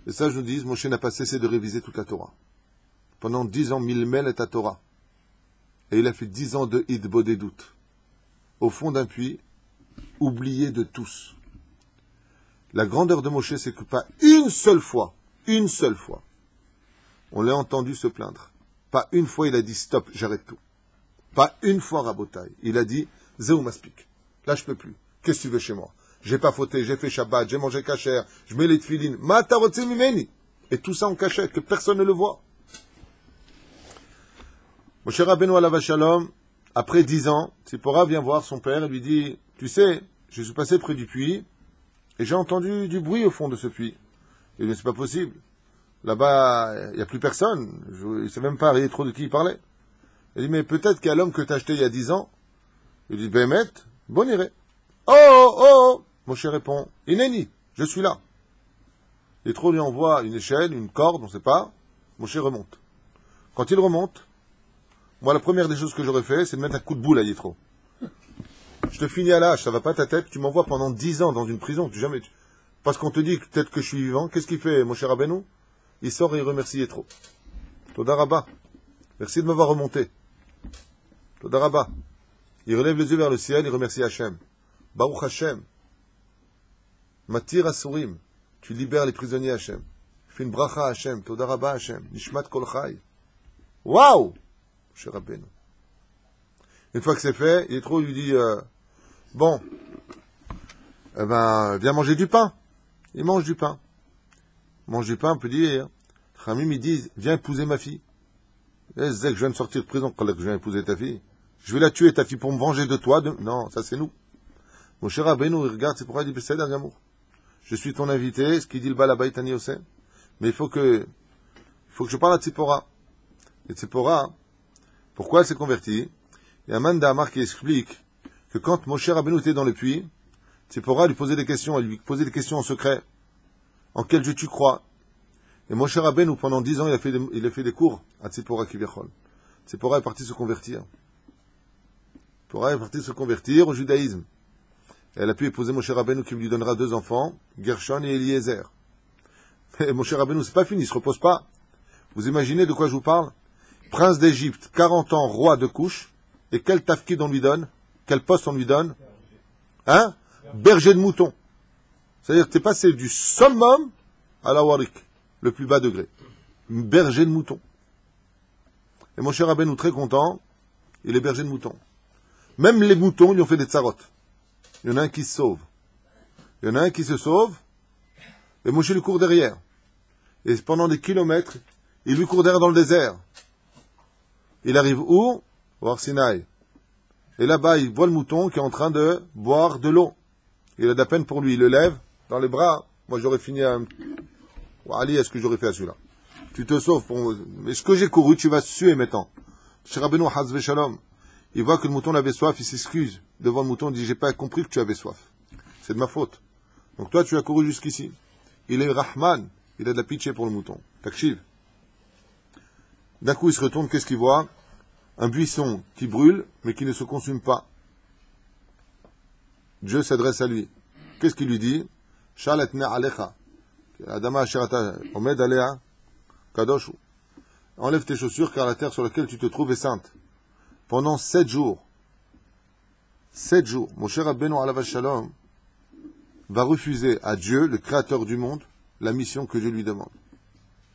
Les sages nous disent, Moshe n'a pas cessé de réviser toute la Torah. Pendant 10 ans, Milmel est à Torah. Et il a fait 10 ans de Hidbo des doutes. Au fond d'un puits, oublié de tous. La grandeur de Moshe, c'est que pas une seule fois, on l'a entendu se plaindre. Pas une fois il a dit stop, j'arrête tout. Pas une fois Rabotai. Il a dit Zéou maspik. Là je peux plus. Qu'est-ce que tu veux chez moi? J'ai pas fauté, j'ai fait Shabbat, j'ai mangé kasher, je mets les tefilines. Matarotse mimeni. Et tout ça en cachette, que personne ne le voit. Moshe Rabbeinu alav shalom, après 10 ans, Tzipora vient voir son père et lui dit, tu sais, je suis passé près du puits et j'ai entendu du bruit au fond de ce puits. Il dit, c'est pas possible. Là-bas, il n'y a plus personne. Il ne sait même pas trop de qui il parlait. Il dit, mais peut-être qu'il y a l'homme que tu as acheté il y a 10 ans. Il dit, Bémet, bon iré. Oh. Moshe répond, Ineni, je suis là. Yitro lui envoie une échelle, une corde, on ne sait pas. Moshe remonte. Quand il remonte, moi, la première des choses que j'aurais fait, c'est de mettre un coup de boule à Yitro. Je te finis à l'âge, ça va pas ta tête, tu m'envoies pendant 10 ans dans une prison, parce qu'on te dit que peut-être que je suis vivant, qu'est-ce qu'il fait, Moshe Rabbeinu? Il sort et il remercie Yitro. Toda Rabba. Merci de m'avoir remonté. Toda Rabba. Il relève les yeux vers le ciel, il remercie Hachem. Baruch Hachem. Matir Asurim. Tu libères les prisonniers Hachem. Fais une bracha Hachem. Toda Rabba Hachem. Nishmat Kol Chai. Waouh! Moshe Rabbeinu. Une fois que c'est fait, Yitro lui dit, bon, viens manger du pain. Il mange du pain. Mange du pain, on peut dire. Khamim, ils disent, viens épouser ma fille. Eh, Zek, je viens de sortir de prison, que je viens épouser ta fille. Je vais la tuer, ta fille, pour me venger de toi. Non, ça c'est nous. Moshe Rabbeinu, il regarde, c'est pourquoi il dit, Besséder Gamour. Je suis ton invité, ce qu'il dit le Balabaï Tani Yosef. Mais il faut que je parle à Tzipora. Et Tzipora, pourquoi elle s'est convertie? Il y a un man d'Amar qui explique que quand Moshe Rabbeinu était dans le puits, Tzipora lui posait des questions, elle lui posait des questions en secret. En quel Dieu tu crois? Et Moshe Rabbeinu, pendant 10 ans, il a fait des cours à Tzipora Kiviachol. Tzipora est partie se convertir. Tzipora est partie se convertir au judaïsme. Et elle a pu épouser Moshe Rabbeinu qui lui donnera 2 enfants, Gershon et Eliezer. Et Moshe Rabbeinu, c'est pas fini, il se repose pas. Vous imaginez de quoi je vous parle? Prince d'Égypte, 40 ans, roi de Couche, et quel tafkid on lui donne? Quel poste on lui donne? Hein? Berger de mouton. C'est-à-dire que tu es passé du summum à la warik, le plus bas degré. Berger de mouton. Et Moshe Rabbeinu, très content, il est berger de mouton. Même les moutons lui ont fait des tsarotes. Il y en a un qui se sauve. Il y en a un qui se sauve, et Moshe lui court derrière. Et pendant des kilomètres, il lui court derrière dans le désert. Il arrive où? Au Har Sinaï. Et là-bas, il voit le mouton qui est en train de boire de l'eau. Il a de la peine pour lui, il le lève dans les bras. Moi, j'aurais fini à... Ali, est-ce que j'aurais fait à celui-là? Tu te sauves pour... Mais ce que j'ai couru, tu vas suer maintenant. Chez Rabbeinu Hazve Shalom, il voit que le mouton avait soif, il s'excuse devant le mouton, il dit, j'ai pas compris que tu avais soif. C'est de ma faute. Donc toi, tu as couru jusqu'ici. Il est Rahman, il a de la pitié pour le mouton. Takshiv. D'un coup, il se retourne, qu'est-ce qu'il voit? Un buisson qui brûle, mais qui ne se consume pas. Dieu s'adresse à lui. Qu'est-ce qu'il lui dit? Shalatna alecha. Adama Sharata Omed Alea Kadoshu. Enlève tes chaussures car la terre sur laquelle tu te trouves est sainte. Pendant 7 jours. 7 jours. Moshe Rabbeinu alav shalom va refuser à Dieu, le créateur du monde, la mission que Dieu lui demande.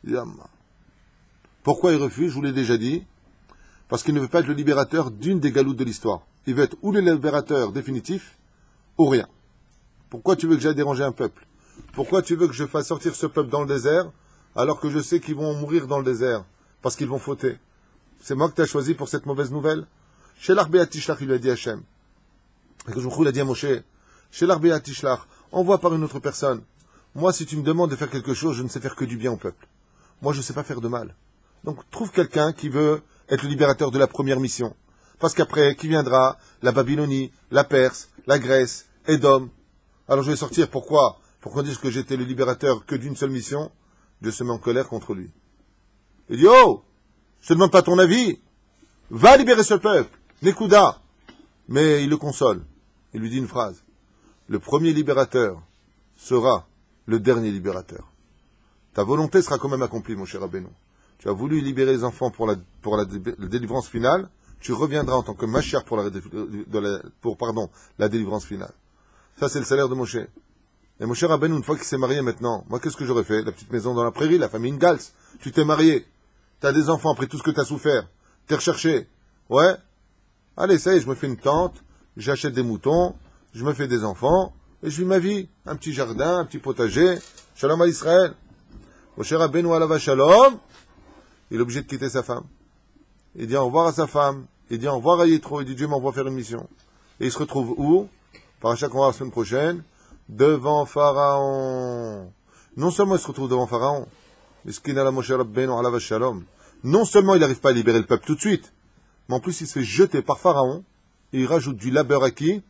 Yamma. Pourquoi il refuse? Je vous l'ai déjà dit. Parce qu'il ne veut pas être le libérateur d'une des galoutes de l'histoire. Il veut être ou le libérateur définitif, ou rien. Pourquoi tu veux que j'aille déranger un peuple? Pourquoi tu veux que je fasse sortir ce peuple dans le désert, alors que je sais qu'ils vont mourir dans le désert, parce qu'ils vont fauter? C'est moi que tu as choisi pour cette mauvaise nouvelle? Chez l'Arbéat Tishlach, il lui a dit Hachem. Et que il a dit à Moshe, chez l'Arbéat Tishlach, envoie par une autre personne. Moi, si tu me demandes de faire quelque chose, je ne sais faire que du bien au peuple. Moi, je ne sais pas faire de mal. Donc, trouve quelqu'un qui veut être le libérateur de la première mission. Parce qu'après, qui viendra? La Babylonie, la Perse, la Grèce, Édom. Alors je vais sortir, pourquoi? Pour qu'on dise que j'étais le libérateur que d'une seule mission. Dieu se met en colère contre lui. Il dit, oh, je te demande pas ton avis. Va libérer ce peuple. Nekuda. Mais il le console. Il lui dit une phrase. Le premier libérateur sera le dernier libérateur. Ta volonté sera quand même accomplie, mon cher Rabbeinu. Tu as voulu libérer les enfants pour la délivrance finale, tu reviendras en tant que Mashiach pour la délivrance finale. Ça, c'est le salaire de Moshe. Et Moshe Rabbeinu, une fois qu'il s'est marié maintenant, moi, qu'est-ce que j'aurais fait? La petite maison dans la prairie, la famille Ingals. Tu t'es marié. Tu as des enfants après tout ce que tu as souffert. T'es recherché. Ouais. Allez, ça y est, je me fais une tente, j'achète des moutons, je me fais des enfants, et je vis ma vie. Un petit jardin, un petit potager. Shalom à Israël. Moshe Rabbeinu alav shalom. Il est obligé de quitter sa femme. Il dit au revoir à sa femme. Il dit au revoir à Yitro. Il dit Dieu m'envoie faire une mission. Et il se retrouve où? Parachat qu'on va la semaine prochaine. Devant Pharaon. Non seulement il se retrouve devant Pharaon. Non seulement il n'arrive pas à libérer le peuple tout de suite. Mais en plus il se fait jeter par Pharaon. Et il rajoute du labeur à qui?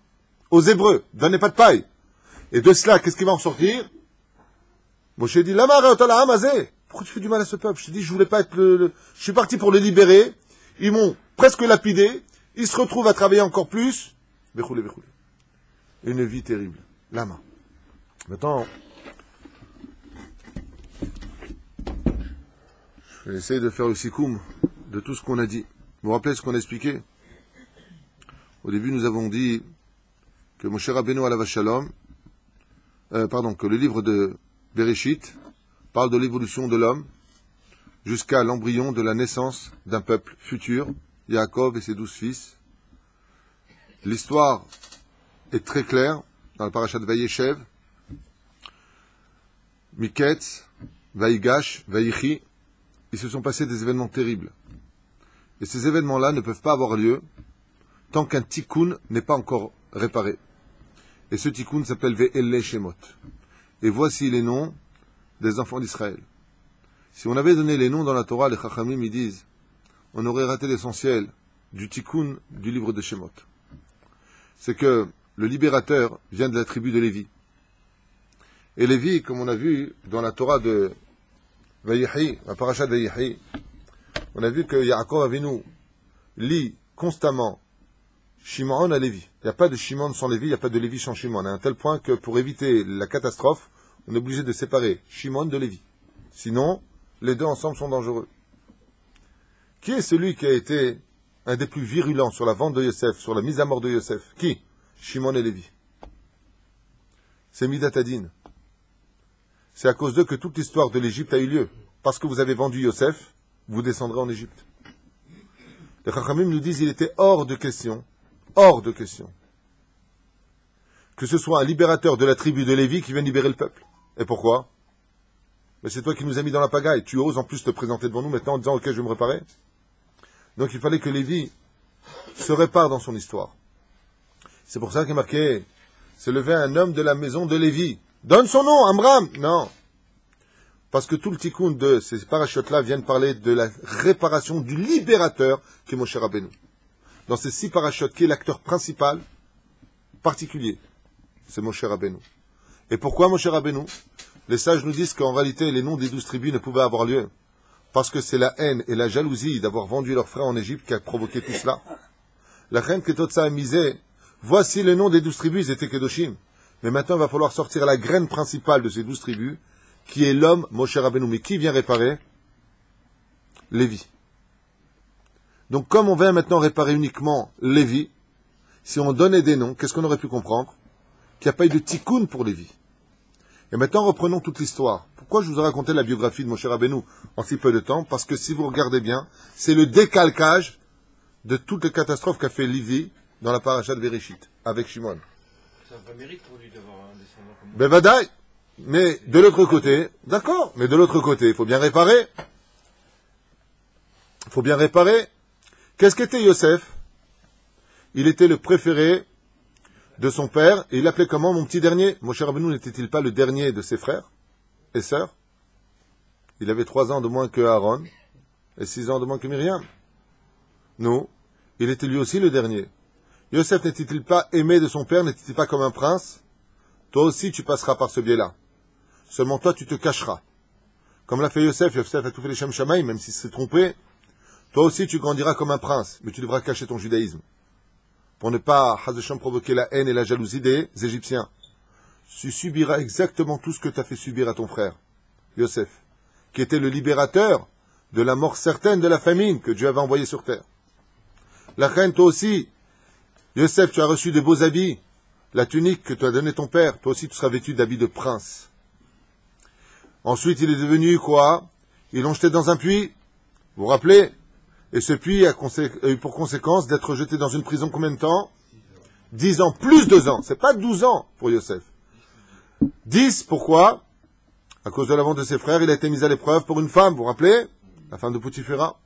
Aux Hébreux. Donnez pas de paille. Et de cela, qu'est-ce qui va en sortir? Moshe dit Lama re'otala amazé. Pourquoi tu fais du mal à ce peuple? Je te dis, je voulais pas être je suis parti pour les libérer. Ils m'ont presque lapidé. Ils se retrouvent à travailler encore plus. Béchoulé. Une vie terrible. Lama. Maintenant, je vais essayer de faire le sikoum de tout ce qu'on a dit. Vous vous rappelez ce qu'on a expliqué? Au début, nous avons dit que Moshe Rabbeinu alav shalom, que le livre de Bereshit parle de l'évolution de l'homme jusqu'à l'embryon de la naissance d'un peuple futur, Yaakov et ses 12 fils. L'histoire est très claire dans le parashat de Vayeshev, Miketz, Vayigash, Vayichi. Il se sont passés des événements terribles. Et ces événements-là ne peuvent pas avoir lieu tant qu'un tikkun n'est pas encore réparé. Et ce tikkun s'appelle Ve'ele Shemot. Et voici les noms des enfants d'Israël. Si on avait donné les noms dans la Torah, les Chachamim, ils disent, on aurait raté l'essentiel du tikkun du livre de Shemot. C'est que le libérateur vient de la tribu de Lévi. Et Lévi, comme on a vu dans la Torah de Vayehi, la paracha de Vayehi, on a vu que Yaakov Avinu lit constamment Shimon à Lévi. Il n'y a pas de Shimon sans Lévi, il n'y a pas de Lévi sans Shimon. À un tel point que pour éviter la catastrophe, on est obligé de séparer Shimon de Lévi. Sinon, les deux ensemble sont dangereux. Qui est celui qui a été un des plus virulents sur la vente de Yosef, sur la mise à mort de Yosef? Qui? Shimon et Lévi. C'est Midat Hadin. C'est à cause d'eux que toute l'histoire de l'Égypte a eu lieu. Parce que vous avez vendu Yosef, vous descendrez en Égypte. Les Chachamim nous disent qu'il était hors de question, que ce soit un libérateur de la tribu de Lévi qui vienne libérer le peuple. Et pourquoi? Mais c'est toi qui nous as mis dans la pagaille. Tu oses en plus te présenter devant nous maintenant en disant « Ok, je vais me réparer ». Donc il fallait que Lévi se répare dans son histoire. C'est pour ça qu'il est marqué « C'est levé un homme de la maison de Lévi ». Donne son nom, Amram. Non. Parce que tout le tikkun de ces parachutes-là viennent parler de la réparation du libérateur qui est Moshe Rabbeinu. Dans ces 6 parachutes, qui est l'acteur principal, particulier, c'est Moshe Rabbeinu. Et pourquoi Moshe Rabbeinu? Les sages nous disent qu'en réalité, les noms des 12 tribus ne pouvaient avoir lieu. Parce que c'est la haine et la jalousie d'avoir vendu leurs frères en Égypte qui a provoqué tout cela. La reine Ketotsa a misé, voici le nom des 12 tribus, ils étaient Kedoshim. Mais maintenant, il va falloir sortir la graine principale de ces 12 tribus, qui est l'homme Moshe Rabbeinu. Mais qui vient réparer? Lévi. Donc, comme on vient maintenant réparer uniquement Lévi, si on donnait des noms, qu'est-ce qu'on aurait pu comprendre? Qu'il n'y a pas eu de tikkun pour Lévi. Et maintenant, reprenons toute l'histoire. Pourquoi je vous ai raconté la biographie de Moshe Rabbeinu en si peu de temps? Parce que si vous regardez bien, c'est le décalcage de toutes les catastrophes qu'a fait Lévi dans la paracha de Bereshit, avec Shimon. C'est un vrai mérite pour lui d'avoir un descendant comme moi. Ben badaï. Mais de l'autre côté, d'accord, mais de l'autre côté, il faut bien réparer. Il faut bien réparer. Qu'est-ce qu'était Yosef? Il était le préféré de son père, et il l'appelait comment, mon petit dernier? Moshe Rabbeinu n'était-il pas le dernier de ses frères et sœurs? Il avait 3 ans de moins que Aaron, et 6 ans de moins que Myriam. Non, il était lui aussi le dernier. Yosef n'était-il pas aimé de son père, n'était-il pas comme un prince? Toi aussi tu passeras par ce biais-là. Seulement toi tu te cacheras. Comme l'a fait Yosef, Yosef a tout fait les Shem Shamaï, même s'il s'est trompé. Toi aussi tu grandiras comme un prince, mais tu devras cacher ton judaïsme. Pour ne pas, Hazesham, provoquer la haine et la jalousie des Égyptiens. Tu subiras exactement tout ce que tu as fait subir à ton frère, Yosef, qui était le libérateur de la mort certaine de la famine que Dieu avait envoyée sur terre. La reine, toi aussi, Yosef, tu as reçu de beaux habits, la tunique que tu as donnée ton père, toi aussi tu seras vêtu d'habits de prince. Ensuite, il est devenu quoi? Ils l'ont jeté dans un puits, vous vous rappelez? Et ce puits a eu pour conséquence d'être jeté dans une prison combien de temps? 10 ans, plus 2 ans. C'est pas 12 ans pour Yosef. 10, pourquoi? À cause de la vente de ses frères, il a été mis à l'épreuve pour une femme, vous vous rappelez? La femme de Poutiféra.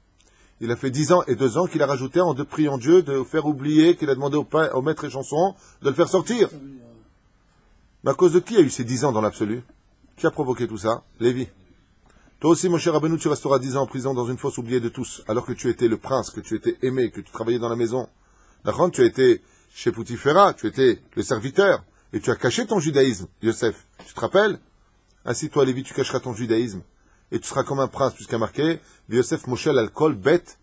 Il a fait 10 ans et 2 ans qu'il a rajouté en priant Dieu de faire oublier, qu'il a demandé au maître et chanson de le faire sortir. Mais à cause de qui a eu ces 10 ans dans l'absolu? Qui a provoqué tout ça? Lévi. Toi aussi, mon cher Rabbeinu, tu resteras 10 ans en prison dans une fosse oubliée de tous, alors que tu étais le prince, que tu étais aimé, que tu travaillais dans la maison. D'accord, tu as été chez Poutiféra, tu étais le serviteur, et tu as caché ton judaïsme, Yosef. Tu te rappelles? Ainsi, toi, Lévi, tu cacheras ton judaïsme, et tu seras comme un prince, puisqu'il y a marqué, Yosef Moshe l'alcool bête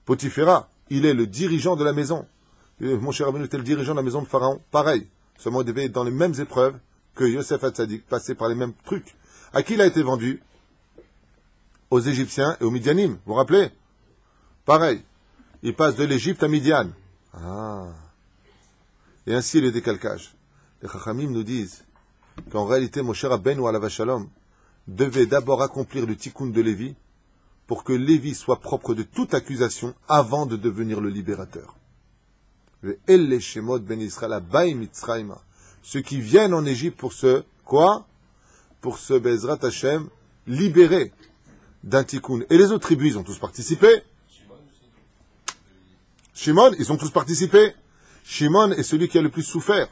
Poutiféra. Il est le dirigeant de la maison. Mon cher Rabbeinu était le dirigeant de la maison de Pharaon. Pareil. Seulement, il devait être dans les mêmes épreuves que Yosef Hatzadik, passer par les mêmes trucs. À qui il a été vendu? Aux Égyptiens et aux Midianim, vous vous rappelez? Pareil. Il passe de l'Égypte à Midian. Ah. Et ainsi le décalcage. Les Chachamim nous disent qu'en réalité, Moshe Rabbeinu alav shalom devait d'abord accomplir le tikkun de Lévi pour que Lévi soit propre de toute accusation avant de devenir le libérateur. Ceux qui viennent en Égypte pour se, quoi? Pour se, Bezrat Hashem, libérer d'un tikkun. Et les autres tribus, ils ont tous participé. Shimon, ils ont tous participé. Shimon est celui qui a le plus souffert.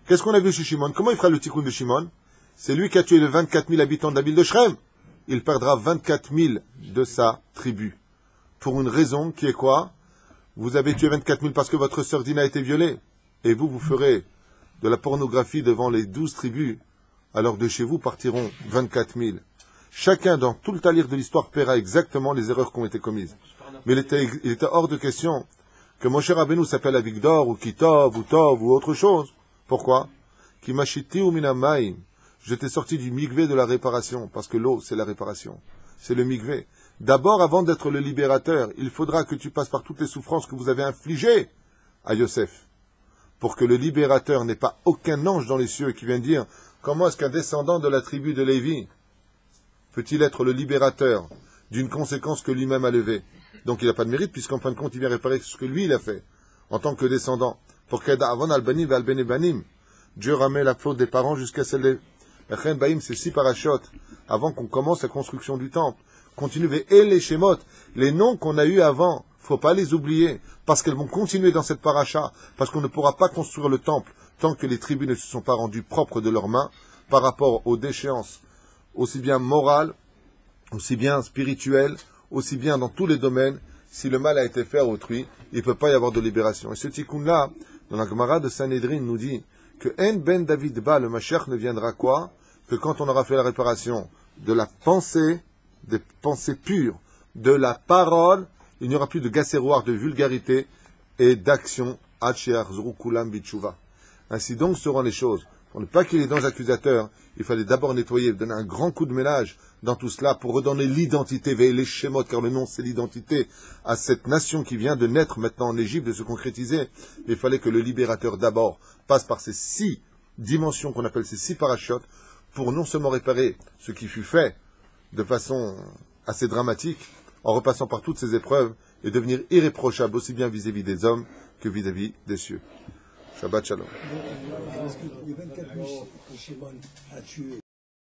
Qu'est-ce qu'on a vu chez Shimon? Comment il fera le tikkun de Shimon? C'est lui qui a tué les 24 000 habitants de la ville de Shrem. il perdra 24 000 de sa tribu. Pour une raison qui est quoi? Vous avez tué 24 000 parce que votre sœur Dina a été violée. Et vous, vous ferez de la pornographie devant les 12 tribus. Alors de chez vous partiront 24 000. Chacun dans tout le talir de l'histoire paiera exactement les erreurs qui ont été commises. Mais il était hors de question que Moshe Rabbeinu s'appelle Avigdor ou Kitov ou Tov ou autre chose. Pourquoi? Kimashiti ou Minamaim. Je t'ai sorti du migvé de la réparation, parce que l'eau, c'est la réparation. C'est le migvé. D'abord, avant d'être le libérateur, il faudra que tu passes par toutes les souffrances que vous avez infligées à Yosef, pour que le libérateur n'ait pas aucun ange dans les cieux qui vienne dire comment est-ce qu'un descendant de la tribu de Lévi peut-il être le libérateur d'une conséquence que lui-même a levée? Donc il n'a pas de mérite, puisqu'en fin de compte, il vient réparer ce que lui, il a fait, en tant que descendant. Pour qu'avant Albanim et Albenebanim, Dieu ramène la faute des parents jusqu'à celle des... C'est 6 parachutes, avant qu'on commence la construction du temple. Continuez, et les Shemot, les noms qu'on a eus avant, faut pas les oublier, parce qu'elles vont continuer dans cette paracha, parce qu'on ne pourra pas construire le temple tant que les tribus ne se sont pas rendues propres de leurs mains par rapport aux déchéances, aussi bien morales, aussi bien spirituelles, aussi bien dans tous les domaines. Si le mal a été fait à autrui, il ne peut pas y avoir de libération. Et ce tikkun-là, dans la Gemara de Sanhedrin, nous dit que En ben David Ba, le Mashiach, ne viendra quoi? Que quand on aura fait la réparation de la pensée, des pensées pures, de la parole, il n'y aura plus de gasséroir, de vulgarité et d'action. Ainsi donc seront les choses. Pour ne pas qu'il y ait d'anges accusateurs, il fallait d'abord nettoyer, donner un grand coup de ménage dans tout cela pour redonner l'identité, veiller les Shemot, car le nom c'est l'identité, à cette nation qui vient de naître maintenant en Égypte, de se concrétiser. Il fallait que le libérateur d'abord passe par ces 6 dimensions qu'on appelle ces 6 parachutes, pour non seulement réparer ce qui fut fait de façon assez dramatique, en repassant par toutes ces épreuves, et devenir irréprochable aussi bien vis-à-vis des hommes que vis-à-vis des cieux. Shabbat Shalom. Les 24 000 que Shimon a tués.